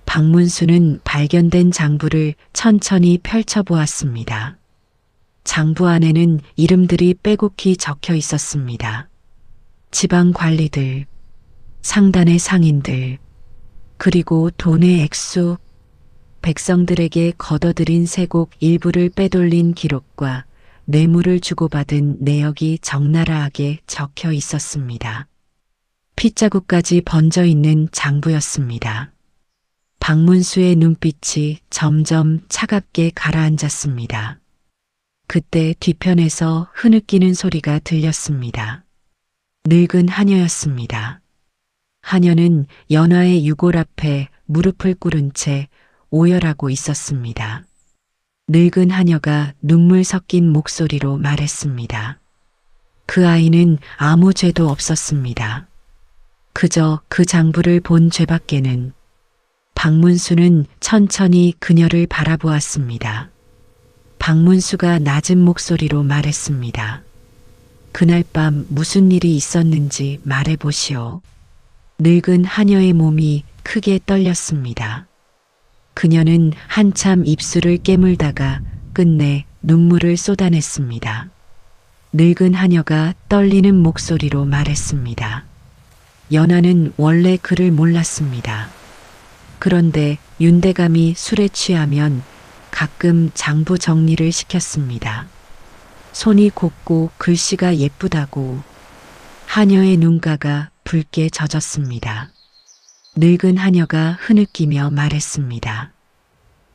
박문수는 발견된 장부를 천천히 펼쳐보았습니다. 장부 안에는 이름들이 빼곡히 적혀 있었습니다. 지방 관리들, 상단의 상인들, 그리고 돈의 액수, 백성들에게 걷어들인 세곡 일부를 빼돌린 기록과 뇌물을 주고받은 내역이 적나라하게 적혀 있었습니다. 핏자국까지 번져 있는 장부였습니다. 박문수의 눈빛이 점점 차갑게 가라앉았습니다. 그때 뒤편에서 흐느끼는 소리가 들렸습니다. 늙은 하녀였습니다. 하녀는 연화의 유골 앞에 무릎을 꿇은 채 오열하고 있었습니다. 늙은 하녀가 눈물 섞인 목소리로 말했습니다. 그 아이는 아무 죄도 없었습니다. 그저 그 장부를 본 죄밖에는. 박문수는 천천히 그녀를 바라보았습니다. 박문수가 낮은 목소리로 말했습니다. 그날 밤 무슨 일이 있었는지 말해보시오. 늙은 하녀의 몸이 크게 떨렸습니다. 그녀는 한참 입술을 깨물다가 끝내 눈물을 쏟아냈습니다. 늙은 하녀가 떨리는 목소리로 말했습니다. 연하는 원래 그를 몰랐습니다. 그런데 윤대감이 술에 취하면 가끔 장부 정리를 시켰습니다. 손이 곱고 글씨가 예쁘다고. 하녀의 눈가가 붉게 젖었습니다. 늙은 하녀가 흐느끼며 말했습니다.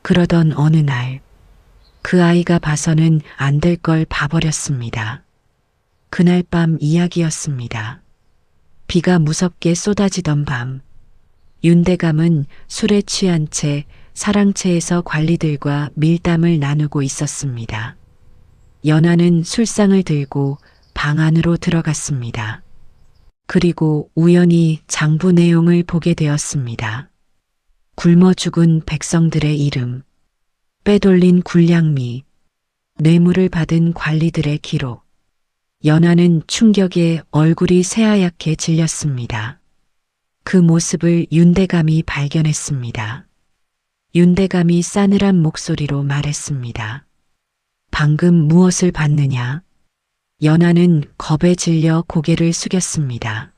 그러던 어느 날 그 아이가 봐서는 안 될 걸 봐버렸습니다. 그날 밤 이야기였습니다. 비가 무섭게 쏟아지던 밤 윤대감은 술에 취한 채 사랑채에서 관리들과 밀담을 나누고 있었습니다. 연하는 술상을 들고 방 안으로 들어갔습니다. 그리고 우연히 장부 내용을 보게 되었습니다. 굶어 죽은 백성들의 이름, 빼돌린 군량미, 뇌물을 받은 관리들의 기록. 연하는 충격에 얼굴이 새하얗게 질렸습니다. 그 모습을 윤대감이 발견했습니다. 윤대감이 싸늘한 목소리로 말했습니다. 방금 무엇을 봤느냐? 연하는 겁에 질려 고개를 숙였습니다.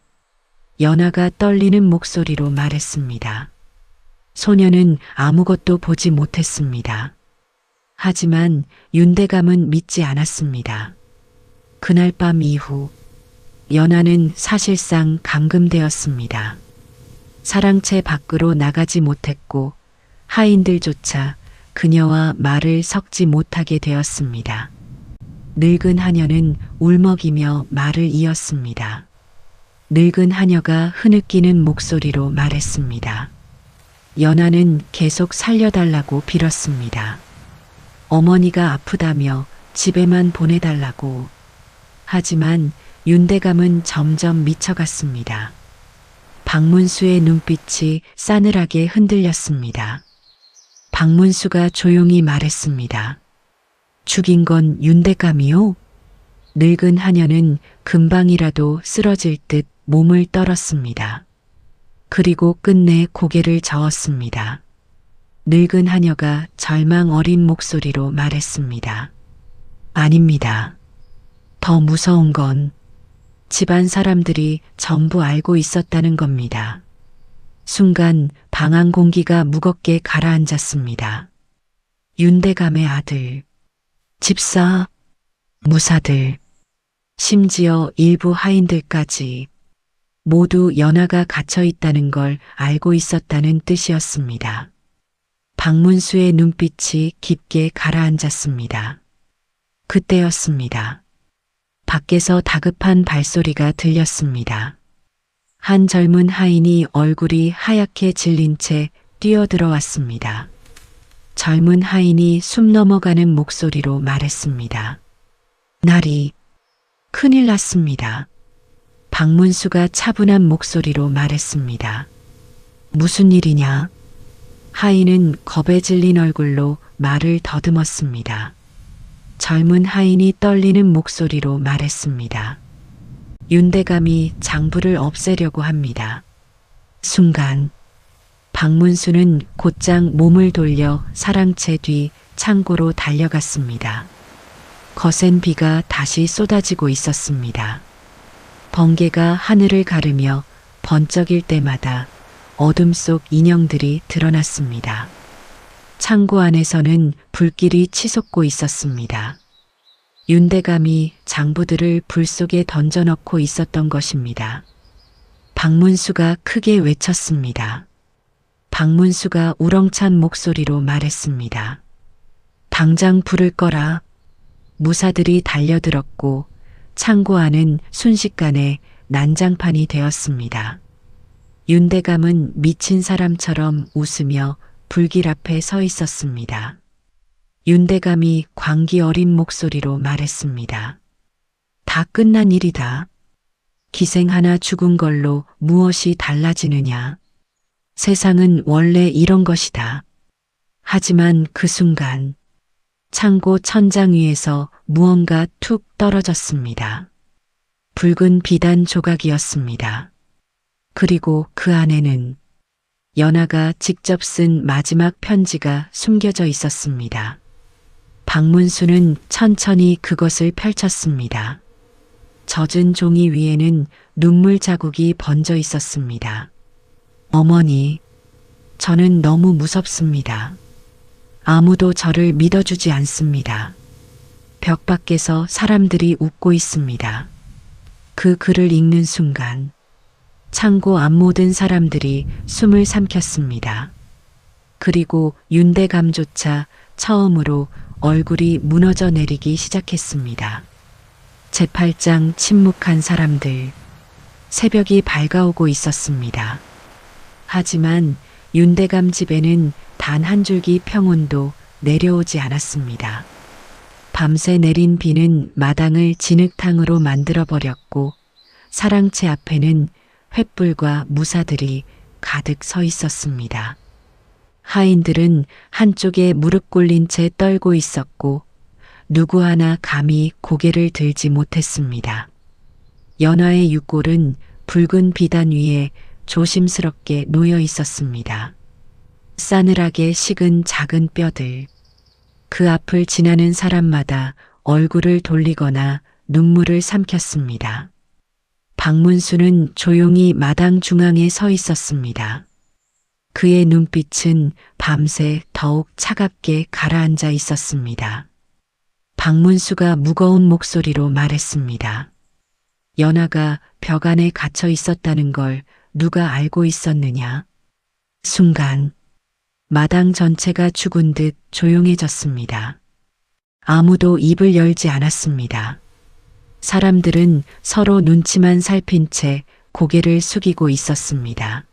연하가 떨리는 목소리로 말했습니다. 소녀는 아무것도 보지 못했습니다. 하지만 윤대감은 믿지 않았습니다. 그날 밤 이후 연하는 사실상 감금되었습니다. 사랑채 밖으로 나가지 못했고 하인들조차 그녀와 말을 섞지 못하게 되었습니다. 늙은 하녀는 울먹이며 말을 이었습니다. 늙은 하녀가 흐느끼는 목소리로 말했습니다. 연하는 계속 살려달라고 빌었습니다. 어머니가 아프다며 집에만 보내달라고. 하지만 윤대감은 점점 미쳐갔습니다. 박문수의 눈빛이 싸늘하게 흔들렸습니다. 박문수가 조용히 말했습니다. 죽인 건 윤대감이요? 늙은 하녀는 금방이라도 쓰러질 듯 몸을 떨었습니다. 그리고 끝내 고개를 저었습니다. 늙은 하녀가 절망 어린 목소리로 말했습니다. 아닙니다. 더 무서운 건 집안 사람들이 전부 알고 있었다는 겁니다. 순간 방 안 공기가 무겁게 가라앉았습니다. 윤대감의 아들, 집사, 무사들, 심지어 일부 하인들까지 모두 연하가 갇혀 있다는 걸 알고 있었다는 뜻이었습니다. 박문수의 눈빛이 깊게 가라앉았습니다. 그때였습니다. 밖에서 다급한 발소리가 들렸습니다. 한 젊은 하인이 얼굴이 하얗게 질린 채 뛰어들어왔습니다. 젊은 하인이 숨 넘어가는 목소리로 말했습니다. 날이 큰일 났습니다. 박문수가 차분한 목소리로 말했습니다. 무슨 일이냐? 하인은 겁에 질린 얼굴로 말을 더듬었습니다. 젊은 하인이 떨리는 목소리로 말했습니다. 윤대감이 장부를 없애려고 합니다. 순간 박문수는 곧장 몸을 돌려 사랑채 뒤 창고로 달려갔습니다. 거센 비가 다시 쏟아지고 있었습니다. 번개가 하늘을 가르며 번쩍일 때마다 어둠 속 인형들이 드러났습니다. 창고 안에서는 불길이 치솟고 있었습니다. 윤대감이 장부들을 불 속에 던져넣고 있었던 것입니다. 박문수가 크게 외쳤습니다. 박문수가 우렁찬 목소리로 말했습니다. 당장 불을 꺼라. 무사들이 달려들었고 창고 안은 순식간에 난장판이 되었습니다. 윤대감은 미친 사람처럼 웃으며 불길 앞에 서 있었습니다. 윤대감이 광기 어린 목소리로 말했습니다. 다 끝난 일이다. 기생 하나 죽은 걸로 무엇이 달라지느냐. 세상은 원래 이런 것이다. 하지만 그 순간 창고 천장 위에서 무언가 툭 떨어졌습니다. 붉은 비단 조각이었습니다. 그리고 그 안에는 연하가 직접 쓴 마지막 편지가 숨겨져 있었습니다. 박문수는 천천히 그것을 펼쳤습니다. 젖은 종이 위에는 눈물 자국이 번져 있었습니다. 어머니, 저는 너무 무섭습니다. 아무도 저를 믿어주지 않습니다. 벽 밖에서 사람들이 웃고 있습니다. 그 글을 읽는 순간 창고 앞 모든 사람들이 숨을 삼켰습니다. 그리고 윤대감조차 처음으로 얼굴이 무너져 내리기 시작했습니다. 제8장 침묵한 사람들. 새벽이 밝아오고 있었습니다. 하지만 윤대감 집에는 단 한 줄기 평온도 내려오지 않았습니다. 밤새 내린 비는 마당을 진흙탕으로 만들어버렸고 사랑채 앞에는 횃불과 무사들이 가득 서 있었습니다. 하인들은 한쪽에 무릎 꿇린 채 떨고 있었고 누구 하나 감히 고개를 들지 못했습니다. 연하의 육골은 붉은 비단 위에 조심스럽게 놓여 있었습니다. 싸늘하게 식은 작은 뼈들. 그 앞을 지나는 사람마다 얼굴을 돌리거나 눈물을 삼켰습니다. 박문수는 조용히 마당 중앙에 서 있었습니다. 그의 눈빛은 밤새 더욱 차갑게 가라앉아 있었습니다. 박문수가 무거운 목소리로 말했습니다. 연아가 벽 안에 갇혀 있었다는 걸 누가 알고 있었느냐? 순간 마당 전체가 죽은 듯 조용해졌습니다. 아무도 입을 열지 않았습니다. 사람들은 서로 눈치만 살핀 채 고개를 숙이고 있었습니다.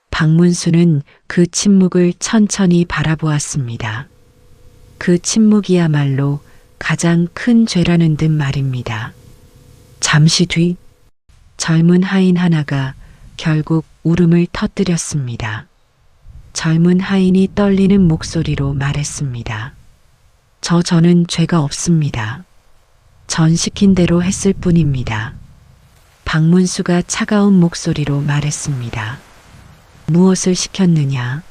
박문수는 그 침묵을 천천히 바라보았습니다. 그 침묵이야말로 가장 큰 죄라는 듯 말입니다. 잠시 뒤 젊은 하인 하나가 결국 울음을 터뜨렸습니다. 젊은 하인이 떨리는 목소리로 말했습니다. 저는 죄가 없습니다. 전 시킨 대로 했을 뿐입니다. 박문수가 차가운 목소리로 말했습니다. 무엇을 시켰느냐?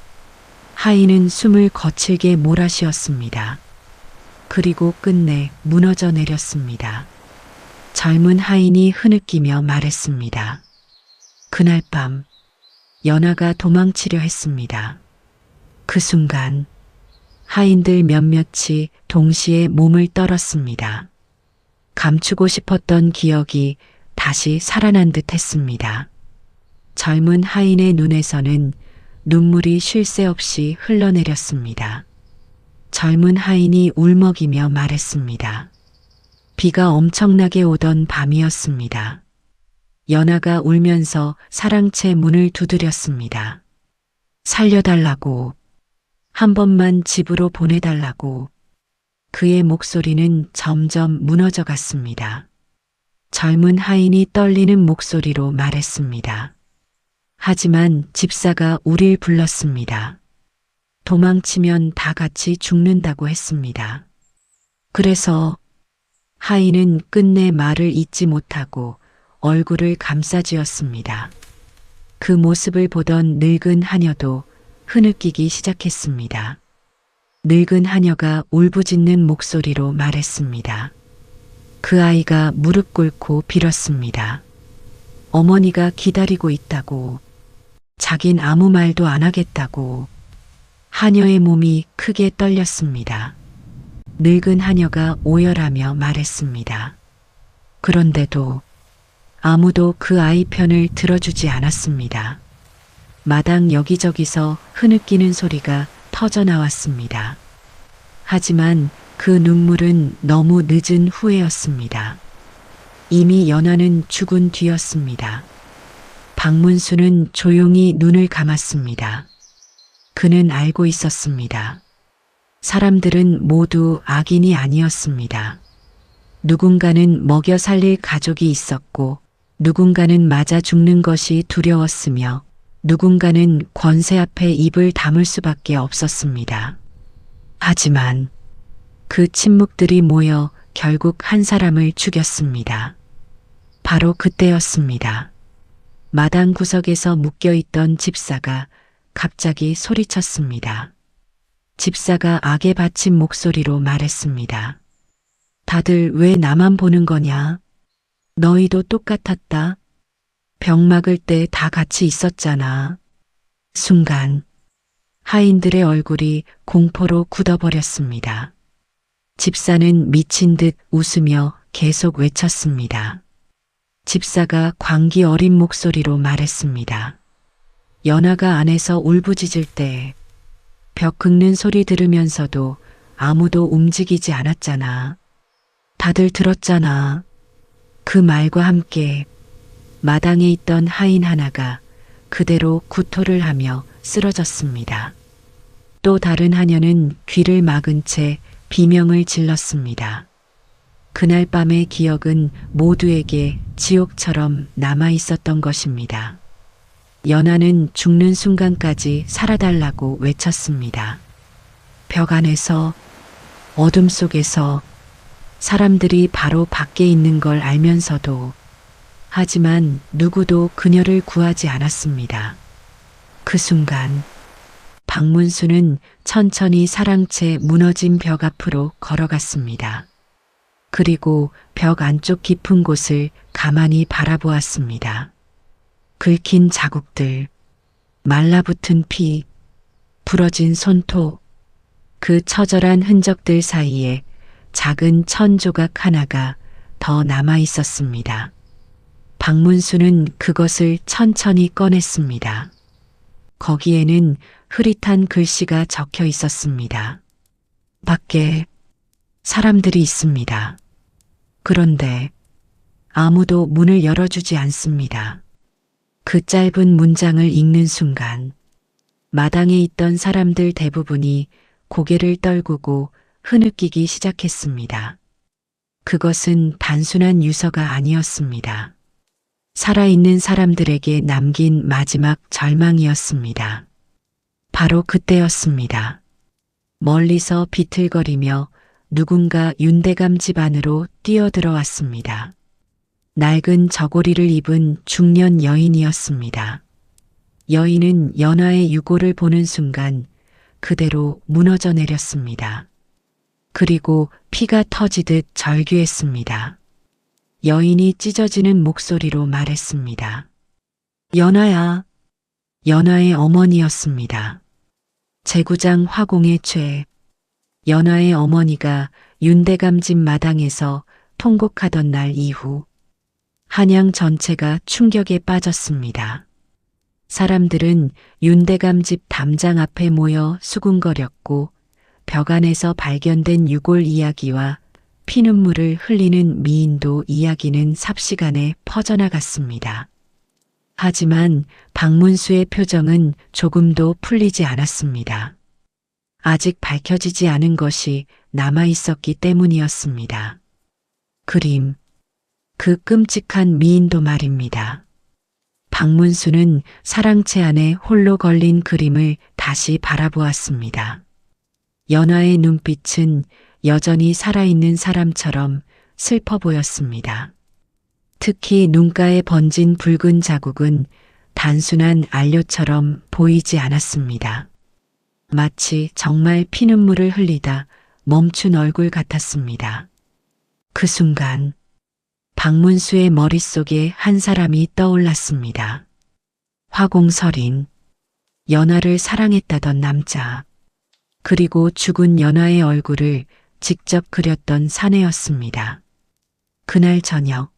하인은 숨을 거칠게 몰아쉬었습니다. 그리고 끝내 무너져 내렸습니다. 젊은 하인이 흐느끼며 말했습니다. 그날 밤 연아가 도망치려 했습니다. 그 순간 하인들 몇몇이 동시에 몸을 떨었습니다. 감추고 싶었던 기억이 다시 살아난 듯 했습니다. 젊은 하인의 눈에서는 눈물이 쉴 새 없이 흘러내렸습니다. 젊은 하인이 울먹이며 말했습니다. 비가 엄청나게 오던 밤이었습니다. 연아가 울면서 사랑채 문을 두드렸습니다. 살려달라고, 한 번만 집으로 보내달라고. 그의 목소리는 점점 무너져 갔습니다. 젊은 하인이 떨리는 목소리로 말했습니다. 하지만 집사가 우릴 불렀습니다. 도망치면 다 같이 죽는다고 했습니다. 그래서 하인은 끝내 말을 잇지 못하고 얼굴을 감싸쥐었습니다. 그 모습을 보던 늙은 하녀도 흐느끼기 시작했습니다. 늙은 하녀가 울부짖는 목소리로 말했습니다. 그 아이가 무릎 꿇고 빌었습니다. 어머니가 기다리고 있다고. 자긴 아무 말도 안 하겠다고. 하녀의 몸이 크게 떨렸습니다. 늙은 하녀가 오열하며 말했습니다. 그런데도 아무도 그 아이 편을 들어주지 않았습니다. 마당 여기저기서 흐느끼는 소리가 터져 나왔습니다. 하지만 그 눈물은 너무 늦은 후회였습니다. 이미 연아는 죽은 뒤였습니다. 박문수는 조용히 눈을 감았습니다. 그는 알고 있었습니다. 사람들은 모두 악인이 아니었습니다. 누군가는 먹여 살릴 가족이 있었고, 누군가는 맞아 죽는 것이 두려웠으며, 누군가는 권세 앞에 입을 다물 수밖에 없었습니다. 하지만 그 침묵들이 모여 결국 한 사람을 죽였습니다. 바로 그때였습니다. 마당 구석에서 묶여있던 집사가 갑자기 소리쳤습니다. 집사가 악에 받친 목소리로 말했습니다. 다들 왜 나만 보는 거냐? 너희도 똑같았다. 병 막을 때 다 같이 있었잖아. 순간 하인들의 얼굴이 공포로 굳어버렸습니다. 집사는 미친 듯 웃으며 계속 외쳤습니다. 집사가 광기 어린 목소리로 말했습니다. 연아가 안에서 울부짖을 때 벽 긁는 소리 들으면서도 아무도 움직이지 않았잖아. 다들 들었잖아. 그 말과 함께 마당에 있던 하인 하나가 그대로 구토를 하며 쓰러졌습니다. 또 다른 하녀는 귀를 막은 채 비명을 질렀습니다. 그날 밤의 기억은 모두에게 지옥처럼 남아 있었던 것입니다. 연아는 죽는 순간까지 살아달라고 외쳤습니다. 벽 안에서, 어둠 속에서 사람들이 바로 밖에 있는 걸 알면서도, 하지만 누구도 그녀를 구하지 않았습니다. 그 순간 박문수는 천천히 사랑채 무너진 벽 앞으로 걸어갔습니다. 그리고 벽 안쪽 깊은 곳을 가만히 바라보았습니다. 긁힌 자국들, 말라붙은 피, 부러진 손톱, 그 처절한 흔적들 사이에 작은 천 조각 하나가 더 남아 있었습니다. 박문수는 그것을 천천히 꺼냈습니다. 거기에는 흐릿한 글씨가 적혀 있었습니다. 밖에 사람들이 있습니다. 그런데 아무도 문을 열어주지 않습니다. 그 짧은 문장을 읽는 순간 마당에 있던 사람들 대부분이 고개를 떨구고 흐느끼기 시작했습니다. 그것은 단순한 유서가 아니었습니다. 살아있는 사람들에게 남긴 마지막 절망이었습니다. 바로 그때였습니다. 멀리서 비틀거리며 누군가 윤대감 집 안으로 뛰어들어왔습니다. 낡은 저고리를 입은 중년 여인이었습니다. 여인은 연화의 유골을 보는 순간 그대로 무너져 내렸습니다. 그리고 피가 터지듯 절규했습니다. 여인이 찢어지는 목소리로 말했습니다. 연화야. 연화의 어머니였습니다. 제구장 화공의 죄. 연화의 어머니가 윤대감 집 마당에서 통곡하던 날 이후 한양 전체가 충격에 빠졌습니다. 사람들은 윤대감 집 담장 앞에 모여 수군거렸고 벽 안에서 발견된 유골 이야기와 피눈물을 흘리는 미인도 이야기는 삽시간에 퍼져나갔습니다. 하지만 박문수의 표정은 조금도 풀리지 않았습니다. 아직 밝혀지지 않은 것이 남아 있었기 때문이었습니다. 그림, 그 끔찍한 미인도 말입니다. 박문수는 사랑채 안에 홀로 걸린 그림을 다시 바라보았습니다. 연화의 눈빛은 여전히 살아있는 사람처럼 슬퍼 보였습니다. 특히 눈가에 번진 붉은 자국은 단순한 안료처럼 보이지 않았습니다. 마치 정말 피눈물을 흘리다 멈춘 얼굴 같았습니다. 그 순간 박문수의 머릿속에 한 사람이 떠올랐습니다. 화공설인, 연화를 사랑했다던 남자, 그리고 죽은 연화의 얼굴을 직접 그렸던 사내였습니다. 그날 저녁,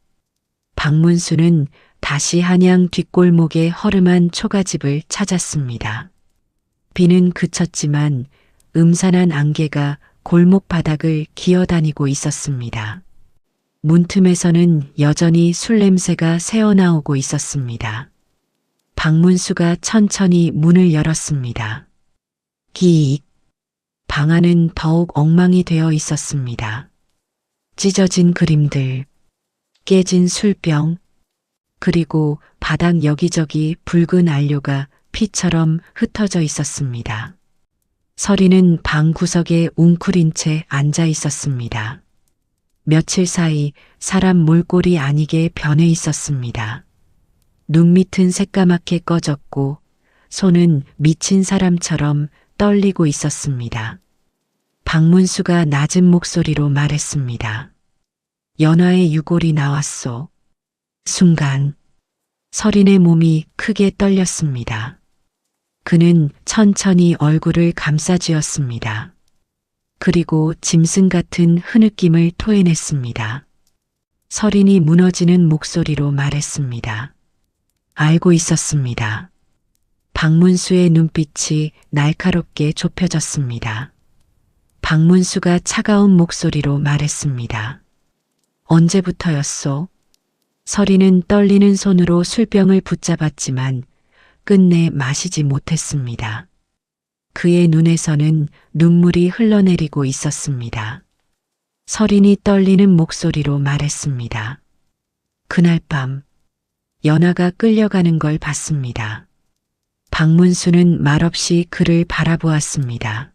박문수는 다시 한양 뒷골목의 허름한 초가집을 찾았습니다. 비는 그쳤지만 음산한 안개가 골목 바닥을 기어다니고 있었습니다. 문틈에서는 여전히 술 냄새가 새어나오고 있었습니다. 박문수가 천천히 문을 열었습니다. 기익. 방 안은 더욱 엉망이 되어 있었습니다. 찢어진 그림들, 깨진 술병, 그리고 바닥 여기저기 붉은 안료가 피처럼 흩어져 있었습니다. 서리는 방 구석에 웅크린 채 앉아 있었습니다. 며칠 사이 사람 몰골이 아니게 변해 있었습니다. 눈 밑은 새까맣게 꺼졌고 손은 미친 사람처럼 떨리고 있었습니다. 박문수가 낮은 목소리로 말했습니다. 연화의 유골이 나왔소. 순간 서린의 몸이 크게 떨렸습니다. 그는 천천히 얼굴을 감싸쥐었습니다. 그리고 짐승 같은 흐느낌을 토해냈습니다. 서린이 무너지는 목소리로 말했습니다. 알고 있었습니다. 박문수의 눈빛이 날카롭게 좁혀졌습니다. 박문수가 차가운 목소리로 말했습니다. 언제부터였소? 서리는 떨리는 손으로 술병을 붙잡았지만 끝내 마시지 못했습니다. 그의 눈에서는 눈물이 흘러내리고 있었습니다. 서린이 떨리는 목소리로 말했습니다. 그날 밤 연하가 끌려가는 걸 봤습니다. 박문수는 말없이 그를 바라보았습니다.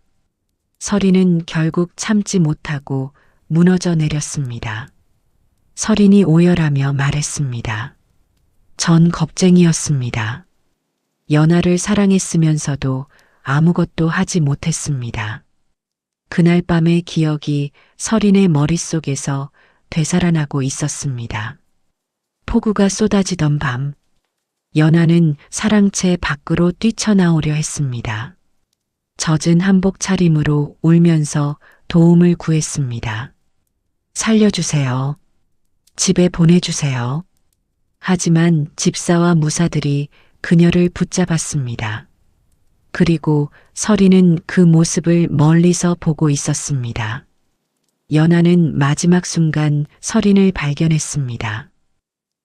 서린은 결국 참지 못하고 무너져 내렸습니다. 서린이 오열하며 말했습니다. 전 겁쟁이였습니다. 연하를 사랑했으면서도 아무것도 하지 못했습니다. 그날 밤의 기억이 서린의 머릿속에서 되살아나고 있었습니다. 폭우가 쏟아지던 밤, 연하는 사랑채 밖으로 뛰쳐나오려 했습니다. 젖은 한복 차림으로 울면서 도움을 구했습니다. 살려주세요. 집에 보내주세요. 하지만 집사와 무사들이 그녀를 붙잡았습니다. 그리고 서린은 그 모습을 멀리서 보고 있었습니다. 연하는 마지막 순간 서린을 발견했습니다.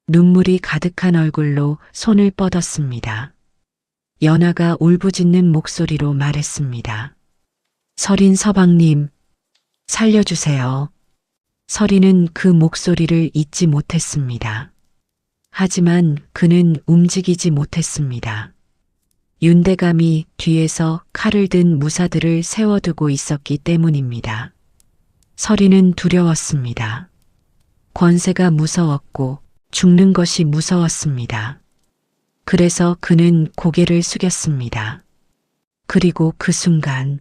눈물이 가득한 얼굴로 손을 뻗었습니다. 연하가 울부짖는 목소리로 말했습니다. 서린 서방님, 살려주세요. 서린은 그 목소리를 잊지 못했습니다. 하지만 그는 움직이지 못했습니다. 윤대감이 뒤에서 칼을 든 무사들을 세워두고 있었기 때문입니다. 서린은 두려웠습니다. 권세가 무서웠고 죽는 것이 무서웠습니다. 그래서 그는 고개를 숙였습니다. 그리고 그 순간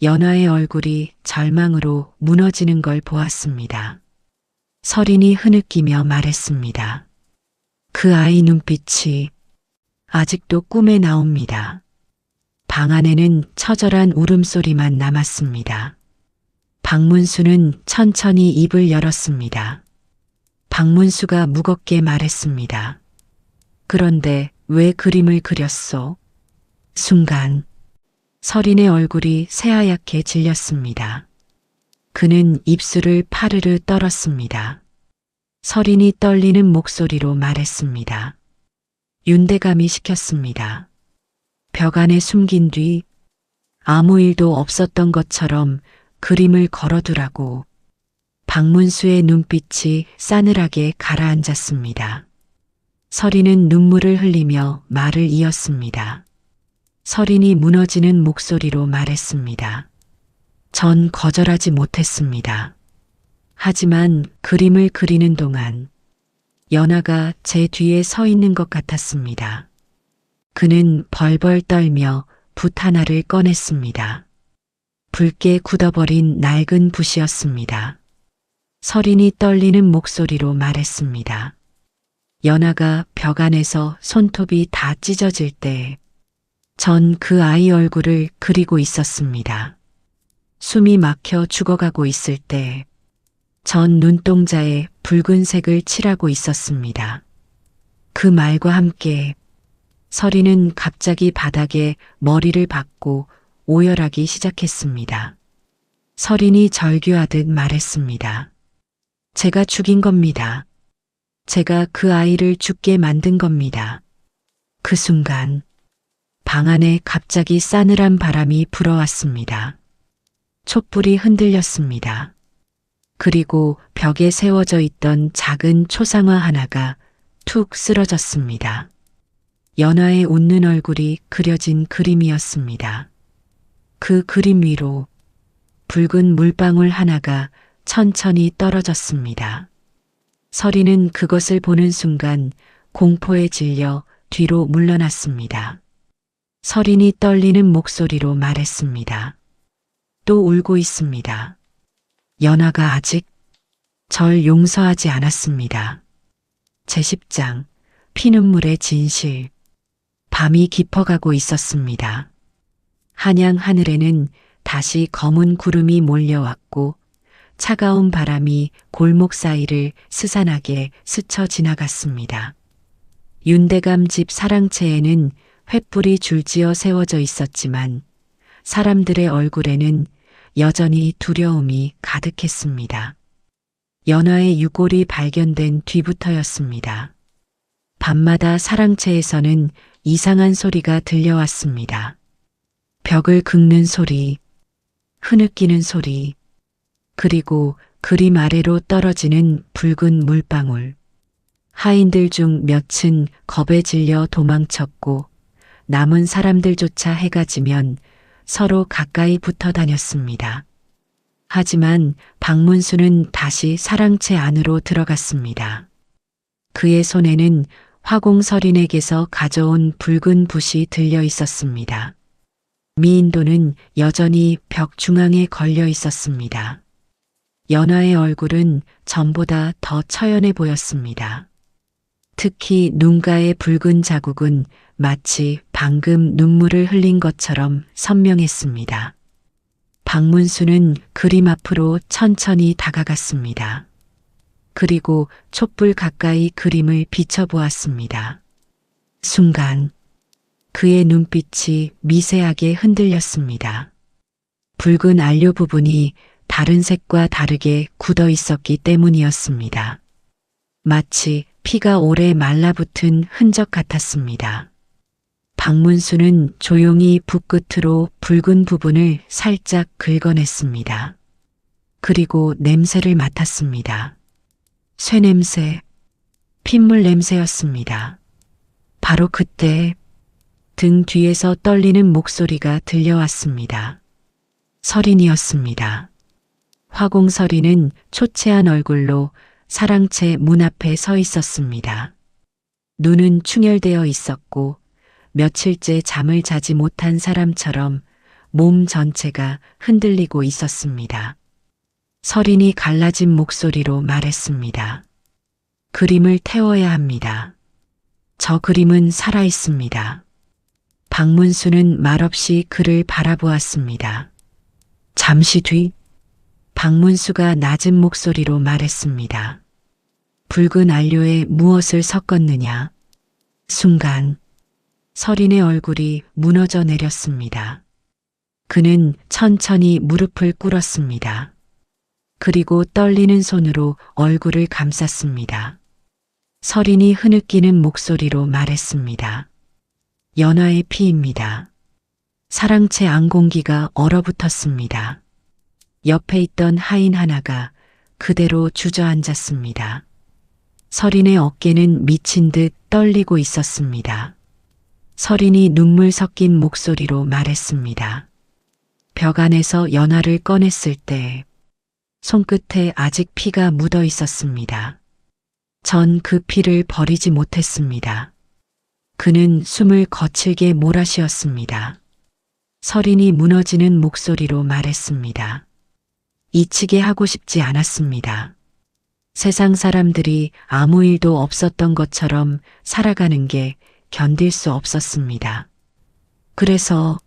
연하의 얼굴이 절망으로 무너지는 걸 보았습니다. 서린이 흐느끼며 말했습니다. 그 아이 눈빛이 아직도 꿈에 나옵니다. 방 안에는 처절한 울음소리만 남았습니다. 박문수는 천천히 입을 열었습니다. 박문수가 무겁게 말했습니다. 그런데 왜 그림을 그렸소? 순간 서린의 얼굴이 새하얗게 질렸습니다. 그는 입술을 파르르 떨었습니다. 서린이 떨리는 목소리로 말했습니다. 윤대감이 시켰습니다. 벽 안에 숨긴 뒤 아무 일도 없었던 것처럼 그림을 걸어두라고. 박문수의 눈빛이 싸늘하게 가라앉았습니다. 서린은 눈물을 흘리며 말을 이었습니다. 서린이 무너지는 목소리로 말했습니다. 전 거절하지 못했습니다. 하지만 그림을 그리는 동안 연하가 제 뒤에 서 있는 것 같았습니다. 그는 벌벌 떨며 붓 하나를 꺼냈습니다. 붉게 굳어버린 낡은 붓이었습니다. 서린이 떨리는 목소리로 말했습니다. 연하가 벽 안에서 손톱이 다 찢어질 때 전 그 아이 얼굴을 그리고 있었습니다. 숨이 막혀 죽어가고 있을 때 전 눈동자에 붉은색을 칠하고 있었습니다. 그 말과 함께 서린은 갑자기 바닥에 머리를 박고 오열하기 시작했습니다. 서린이 절규하듯 말했습니다. 제가 죽인 겁니다. 제가 그 아이를 죽게 만든 겁니다. 그 순간 방 안에 갑자기 싸늘한 바람이 불어왔습니다. 촛불이 흔들렸습니다. 그리고 벽에 세워져 있던 작은 초상화 하나가 툭 쓰러졌습니다. 연하의 웃는 얼굴이 그려진 그림이었습니다. 그 그림 위로 붉은 물방울 하나가 천천히 떨어졌습니다. 서린은 그것을 보는 순간 공포에 질려 뒤로 물러났습니다. 서린이 떨리는 목소리로 말했습니다. 또 울고 있습니다. 연하가 아직 절 용서하지 않았습니다. 제10장 피눈물의 진실. 밤이 깊어가고 있었습니다. 한양 하늘에는 다시 검은 구름이 몰려왔고 차가운 바람이 골목 사이를 스산하게 스쳐 지나갔습니다. 윤대감 집 사랑채에는 횃불이 줄지어 세워져 있었지만 사람들의 얼굴에는 여전히 두려움이 가득했습니다. 연하의 유골이 발견된 뒤부터였습니다. 밤마다 사랑채에서는 이상한 소리가 들려왔습니다. 벽을 긁는 소리, 흐느끼는 소리, 그리고 그림 아래로 떨어지는 붉은 물방울. 하인들 중 몇은 겁에 질려 도망쳤고 남은 사람들조차 해가 지면 서로 가까이 붙어 다녔습니다. 하지만 박문수는 다시 사랑채 안으로 들어갔습니다. 그의 손에는 화공서린에게서 가져온 붉은 붓이 들려 있었습니다. 미인도는 여전히 벽 중앙에 걸려 있었습니다. 연화의 얼굴은 전보다 더 처연해 보였습니다. 특히 눈가의 붉은 자국은 마치 방금 눈물을 흘린 것처럼 선명했습니다. 박문수는 그림 앞으로 천천히 다가갔습니다. 그리고 촛불 가까이 그림을 비춰보았습니다. 순간 그의 눈빛이 미세하게 흔들렸습니다. 붉은 안료 부분이 다른 색과 다르게 굳어 있었기 때문이었습니다. 마치 피가 오래 말라붙은 흔적 같았습니다. 박문수는 조용히 붓끝으로 붉은 부분을 살짝 긁어냈습니다. 그리고 냄새를 맡았습니다. 쇠냄새, 핏물 냄새였습니다. 바로 그때 등 뒤에서 떨리는 목소리가 들려왔습니다. 서린이었습니다. 화공서린은 초췌한 얼굴로 사랑채 문 앞에 서 있었습니다. 눈은 충혈되어 있었고 며칠째 잠을 자지 못한 사람처럼 몸 전체가 흔들리고 있었습니다. 서린이 갈라진 목소리로 말했습니다. 그림을 태워야 합니다. 저 그림은 살아 있습니다. 박문수는 말없이 그를 바라보았습니다. 잠시 뒤 박문수가 낮은 목소리로 말했습니다. 붉은 안료에 무엇을 섞었느냐? 순간 서린의 얼굴이 무너져 내렸습니다. 그는 천천히 무릎을 꿇었습니다. 그리고 떨리는 손으로 얼굴을 감쌌습니다. 서린이 흐느끼는 목소리로 말했습니다. 연화의 피입니다. 사랑채 안공기가 얼어붙었습니다. 옆에 있던 하인 하나가 그대로 주저앉았습니다. 서린의 어깨는 미친 듯 떨리고 있었습니다. 서린이 눈물 섞인 목소리로 말했습니다. 벽 안에서 연화를 꺼냈을 때 손끝에 아직 피가 묻어 있었습니다. 전 그 피를 버리지 못했습니다. 그는 숨을 거칠게 몰아쉬었습니다. 서린이 무너지는 목소리로 말했습니다. 잊히게 하고 싶지 않았습니다. 세상 사람들이 아무 일도 없었던 것처럼 살아가는 게 견딜 수 없었습니다. 그래서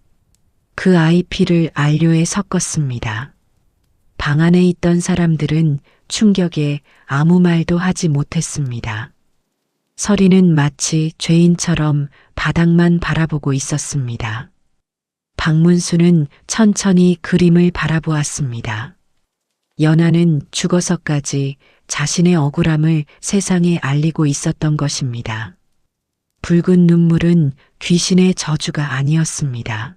그 아이 피를 안료에 섞었습니다. 방 안에 있던 사람들은 충격에 아무 말도 하지 못했습니다. 서린은 마치 죄인처럼 바닥만 바라보고 있었습니다. 박문수는 천천히 그림을 바라보았습니다. 연화는 죽어서까지 자신의 억울함을 세상에 알리고 있었던 것입니다. 붉은 눈물은 귀신의 저주가 아니었습니다.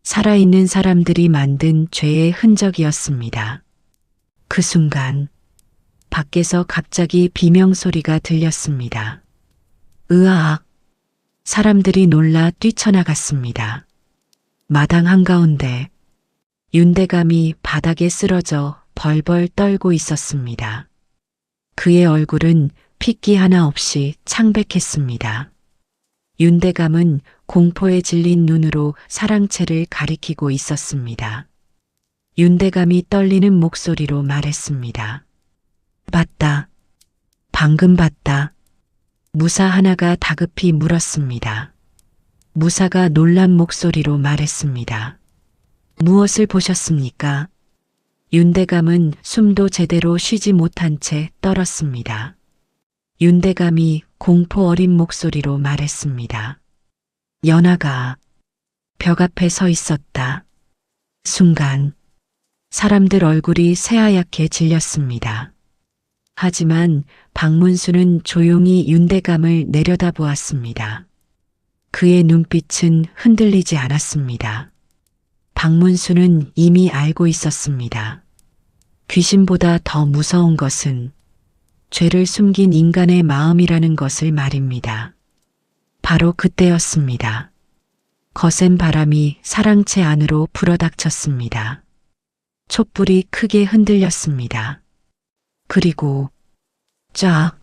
살아있는 사람들이 만든 죄의 흔적이었습니다. 그 순간 밖에서 갑자기 비명소리가 들렸습니다. 으악! 사람들이 놀라 뛰쳐나갔습니다. 마당 한가운데 윤대감이 바닥에 쓰러져 벌벌 떨고 있었습니다. 그의 얼굴은 핏기 하나 없이 창백했습니다. 윤대감은 공포에 질린 눈으로 사랑채를 가리키고 있었습니다. 윤대감이 떨리는 목소리로 말했습니다. 봤다. 방금 봤다. 무사 하나가 다급히 물었습니다. 무사가 놀란 목소리로 말했습니다. 무엇을 보셨습니까? 윤대감은 숨도 제대로 쉬지 못한 채 떨었습니다. 윤대감이 공포 어린 목소리로 말했습니다. 연화가 벽 앞에 서 있었다. 순간 사람들 얼굴이 새하얗게 질렸습니다. 하지만 박문수는 조용히 윤대감을 내려다보았습니다. 그의 눈빛은 흔들리지 않았습니다. 박문수는 이미 알고 있었습니다. 귀신보다 더 무서운 것은 죄를 숨긴 인간의 마음이라는 것을 말입니다. 바로 그때였습니다. 거센 바람이 사랑채 안으로 불어닥쳤습니다. 촛불이 크게 흔들렸습니다. 그리고 쫙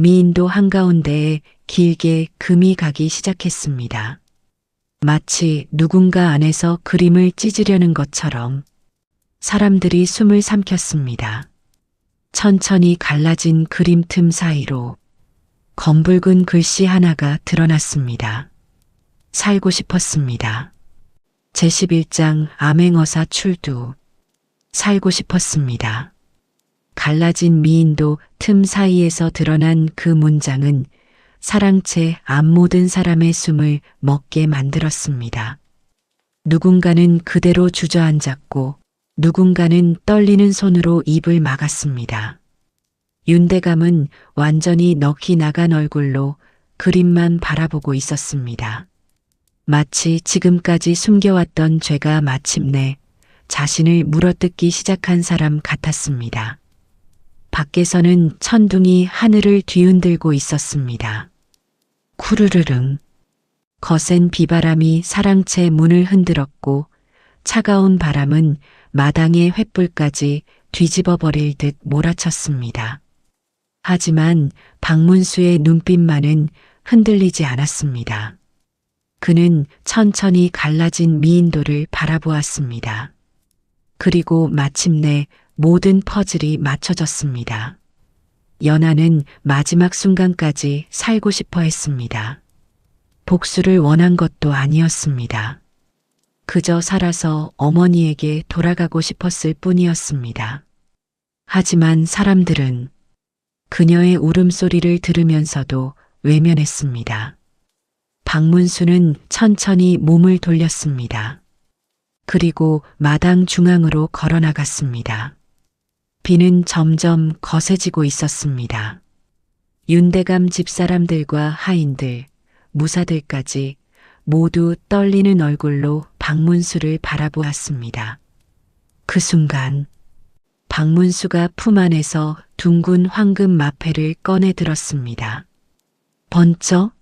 미인도 한가운데에 길게 금이 가기 시작했습니다. 마치 누군가 안에서 그림을 찢으려는 것처럼 사람들이 숨을 삼켰습니다. 천천히 갈라진 그림 틈 사이로 검붉은 글씨 하나가 드러났습니다. 살고 싶었습니다. 제11장 암행어사 출두. 살고 싶었습니다. 갈라진 미인도 틈 사이에서 드러난 그 문장은 사랑채 암 모든 사람의 숨을 먹게 만들었습니다. 누군가는 그대로 주저앉았고 누군가는 떨리는 손으로 입을 막았습니다. 윤대감은 완전히 넋이 나간 얼굴로 그림만 바라보고 있었습니다. 마치 지금까지 숨겨왔던 죄가 마침내 자신을 물어뜯기 시작한 사람 같았습니다. 밖에서는 천둥이 하늘을 뒤흔들고 있었습니다. 쿠르르릉. 거센 비바람이 사랑채 문을 흔들었고 차가운 바람은 마당의 횃불까지 뒤집어 버릴 듯 몰아쳤습니다. 하지만 박문수의 눈빛만은 흔들리지 않았습니다. 그는 천천히 갈라진 미인도를 바라보았습니다. 그리고 마침내 모든 퍼즐이 맞춰졌습니다. 연하는 마지막 순간까지 살고 싶어 했습니다. 복수를 원한 것도 아니었습니다. 그저 살아서 어머니에게 돌아가고 싶었을 뿐이었습니다. 하지만 사람들은 그녀의 울음소리를 들으면서도 외면했습니다. 박문수는 천천히 몸을 돌렸습니다. 그리고 마당 중앙으로 걸어나갔습니다. 비는 점점 거세지고 있었습니다. 윤대감 집사람들과 하인들, 무사들까지 모두 떨리는 얼굴로 박문수를 바라보았습니다. 그 순간 박문수가 품 안에서 둥근 황금 마패를 꺼내 들었습니다. 번쩍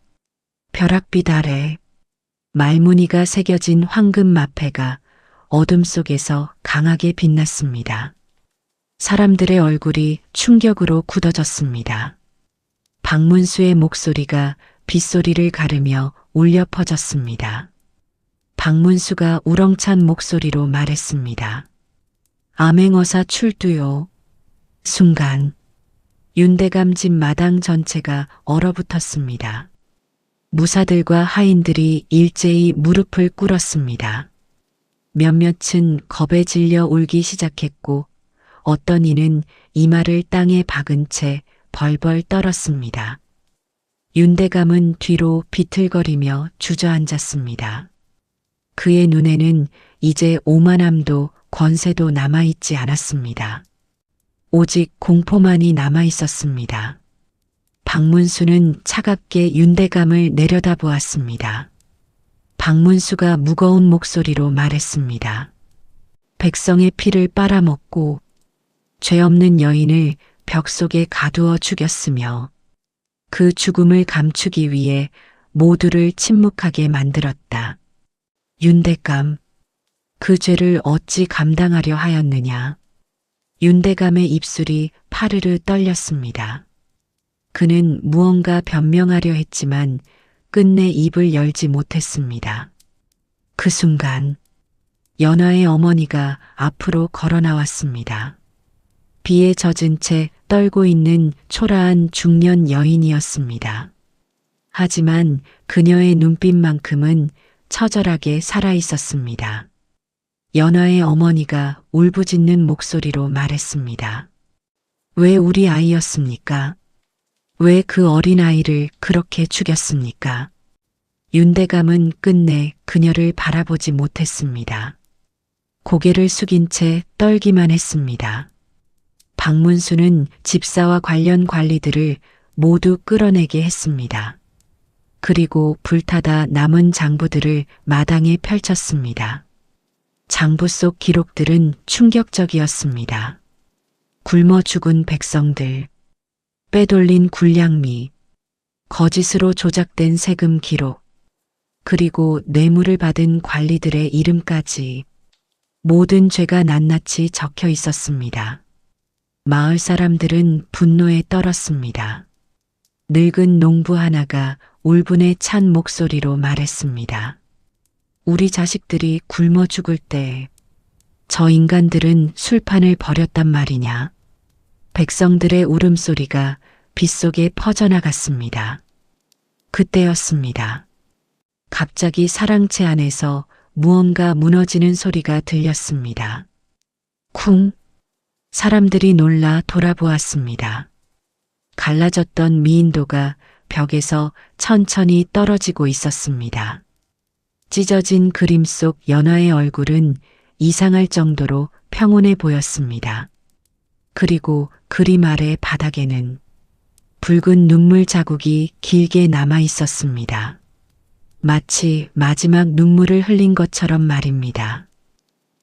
벼락빛 아래 말무늬가 새겨진 황금 마패가 어둠 속에서 강하게 빛났습니다. 사람들의 얼굴이 충격으로 굳어졌습니다. 박문수의 목소리가 빗소리를 가르며 울려 퍼졌습니다. 박문수가 우렁찬 목소리로 말했습니다. 암행어사 출두요. 순간 윤대감 집 마당 전체가 얼어붙었습니다. 무사들과 하인들이 일제히 무릎을 꿇었습니다. 몇몇은 겁에 질려 울기 시작했고 어떤 이는 이마를 땅에 박은 채 벌벌 떨었습니다. 윤대감은 뒤로 비틀거리며 주저앉았습니다. 그의 눈에는 이제 오만함도 권세도 남아있지 않았습니다. 오직 공포만이 남아있었습니다. 박문수는 차갑게 윤대감을 내려다보았습니다. 박문수가 무거운 목소리로 말했습니다. 백성의 피를 빨아먹고 죄 없는 여인을 벽 속에 가두어 죽였으며 그 죽음을 감추기 위해 모두를 침묵하게 만들었다. 윤대감, 그 죄를 어찌 감당하려 하였느냐. 윤대감의 입술이 파르르 떨렸습니다. 그는 무언가 변명하려 했지만 끝내 입을 열지 못했습니다. 그 순간 연화의 어머니가 앞으로 걸어 나왔습니다. 비에 젖은 채 떨고 있는 초라한 중년 여인이었습니다. 하지만 그녀의 눈빛만큼은 처절하게 살아 있었습니다. 연화의 어머니가 울부짖는 목소리로 말했습니다. 왜 우리 아이였습니까? 왜 그 어린아이를 그렇게 죽였습니까? 윤대감은 끝내 그녀를 바라보지 못했습니다. 고개를 숙인 채 떨기만 했습니다. 박문수는 집사와 관련 관리들을 모두 끌어내게 했습니다. 그리고 불타다 남은 장부들을 마당에 펼쳤습니다. 장부 속 기록들은 충격적이었습니다. 굶어 죽은 백성들, 빼돌린 군량미, 거짓으로 조작된 세금 기록, 그리고 뇌물을 받은 관리들의 이름까지 모든 죄가 낱낱이 적혀 있었습니다. 마을 사람들은 분노에 떨었습니다. 늙은 농부 하나가 울분에 찬 목소리로 말했습니다. 우리 자식들이 굶어 죽을 때 저 인간들은 술판을 벌였단 말이냐. 백성들의 울음소리가 빗속에 퍼져나갔습니다. 그때였습니다. 갑자기 사랑채 안에서 무언가 무너지는 소리가 들렸습니다. 쿵! 사람들이 놀라 돌아보았습니다. 갈라졌던 미인도가 벽에서 천천히 떨어지고 있었습니다. 찢어진 그림 속 연화의 얼굴은 이상할 정도로 평온해 보였습니다. 그리고 그림 아래 바닥에는 붉은 눈물 자국이 길게 남아 있었습니다. 마치 마지막 눈물을 흘린 것처럼 말입니다.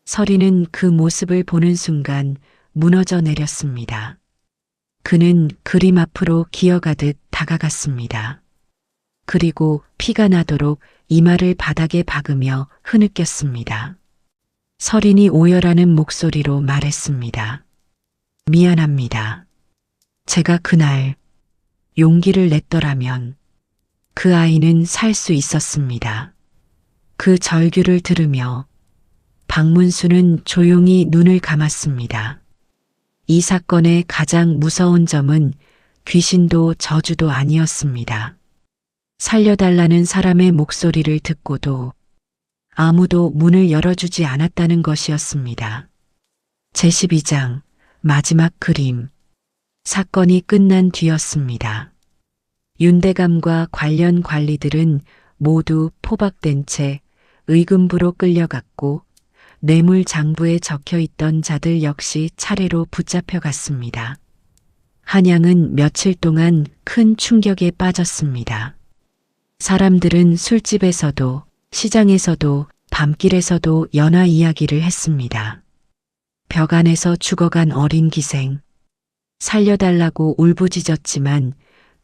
서리는 그 모습을 보는 순간 무너져 내렸습니다. 그는 그림 앞으로 기어가듯 다가갔습니다. 그리고 피가 나도록 이마를 바닥에 박으며 흐느꼈습니다. 서린이 오열하는 목소리로 말했습니다. 미안합니다. 제가 그날 용기를 냈더라면 그 아이는 살 수 있었습니다. 그 절규를 들으며 박문수는 조용히 눈을 감았습니다. 이 사건의 가장 무서운 점은 귀신도 저주도 아니었습니다. 살려달라는 사람의 목소리를 듣고도 아무도 문을 열어주지 않았다는 것이었습니다. 제12장 마지막 그림. 사건이 끝난 뒤였습니다. 윤대감과 관련 관리들은 모두 포박된 채 의금부로 끌려갔고 뇌물장부에 적혀있던 자들 역시 차례로 붙잡혀갔습니다. 한양은 며칠 동안 큰 충격에 빠졌습니다. 사람들은 술집에서도 시장에서도 밤길에서도 연화 이야기를 했습니다. 벽 안에서 죽어간 어린 기생, 살려달라고 울부짖었지만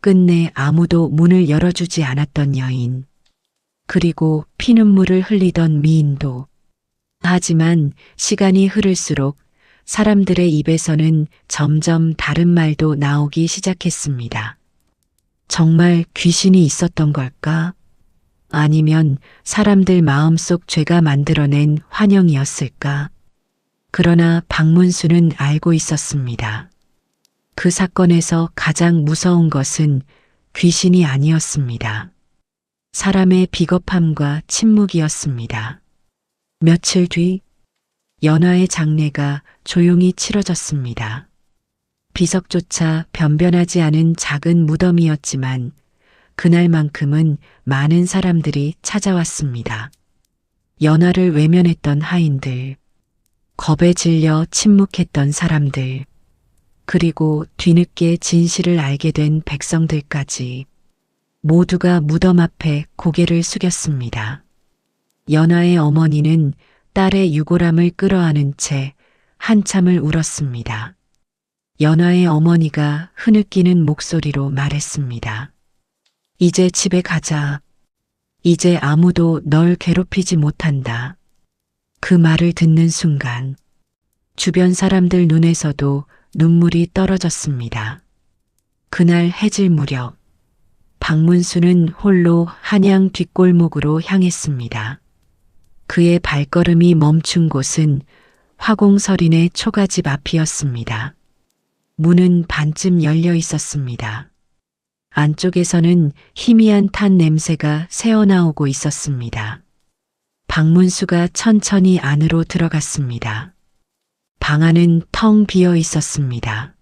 끝내 아무도 문을 열어주지 않았던 여인, 그리고 피눈물을 흘리던 미인도. 하지만 시간이 흐를수록 사람들의 입에서는 점점 다른 말도 나오기 시작했습니다. 정말 귀신이 있었던 걸까? 아니면 사람들 마음속 죄가 만들어낸 환영이었을까? 그러나 박문수는 알고 있었습니다. 그 사건에서 가장 무서운 것은 귀신이 아니었습니다. 사람의 비겁함과 침묵이었습니다. 며칠 뒤 연화의 장례가 조용히 치러졌습니다. 비석조차 변변하지 않은 작은 무덤이었지만 그날만큼은 많은 사람들이 찾아왔습니다. 연화를 외면했던 하인들, 겁에 질려 침묵했던 사람들, 그리고 뒤늦게 진실을 알게 된 백성들까지 모두가 무덤 앞에 고개를 숙였습니다. 연화의 어머니는 딸의 유골함을 끌어안은 채 한참을 울었습니다. 연화의 어머니가 흐느끼는 목소리로 말했습니다. 이제 집에 가자. 이제 아무도 널 괴롭히지 못한다. 그 말을 듣는 순간 주변 사람들 눈에서도 눈물이 떨어졌습니다. 그날 해질 무렵 박문수는 홀로 한양 뒷골목으로 향했습니다. 그의 발걸음이 멈춘 곳은 화공서린의 초가집 앞이었습니다. 문은 반쯤 열려 있었습니다. 안쪽에서는 희미한 탄 냄새가 새어나오고 있었습니다. 박문수가 천천히 안으로 들어갔습니다. 방 안은 텅 비어 있었습니다.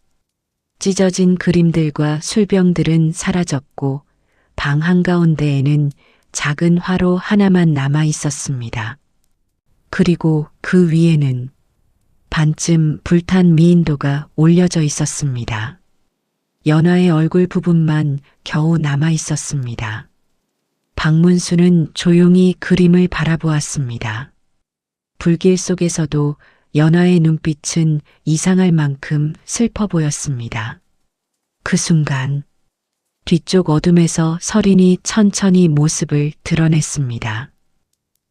찢어진 그림들과 술병들은 사라졌고 방 한가운데에는 작은 화로 하나만 남아 있었습니다. 그리고 그 위에는 반쯤 불탄 미인도가 올려져 있었습니다. 연화의 얼굴 부분만 겨우 남아 있었습니다. 박문수는 조용히 그림을 바라보았습니다. 불길 속에서도 연화의 눈빛은 이상할 만큼 슬퍼 보였습니다. 그 순간 뒤쪽 어둠에서 서린이 천천히 모습을 드러냈습니다.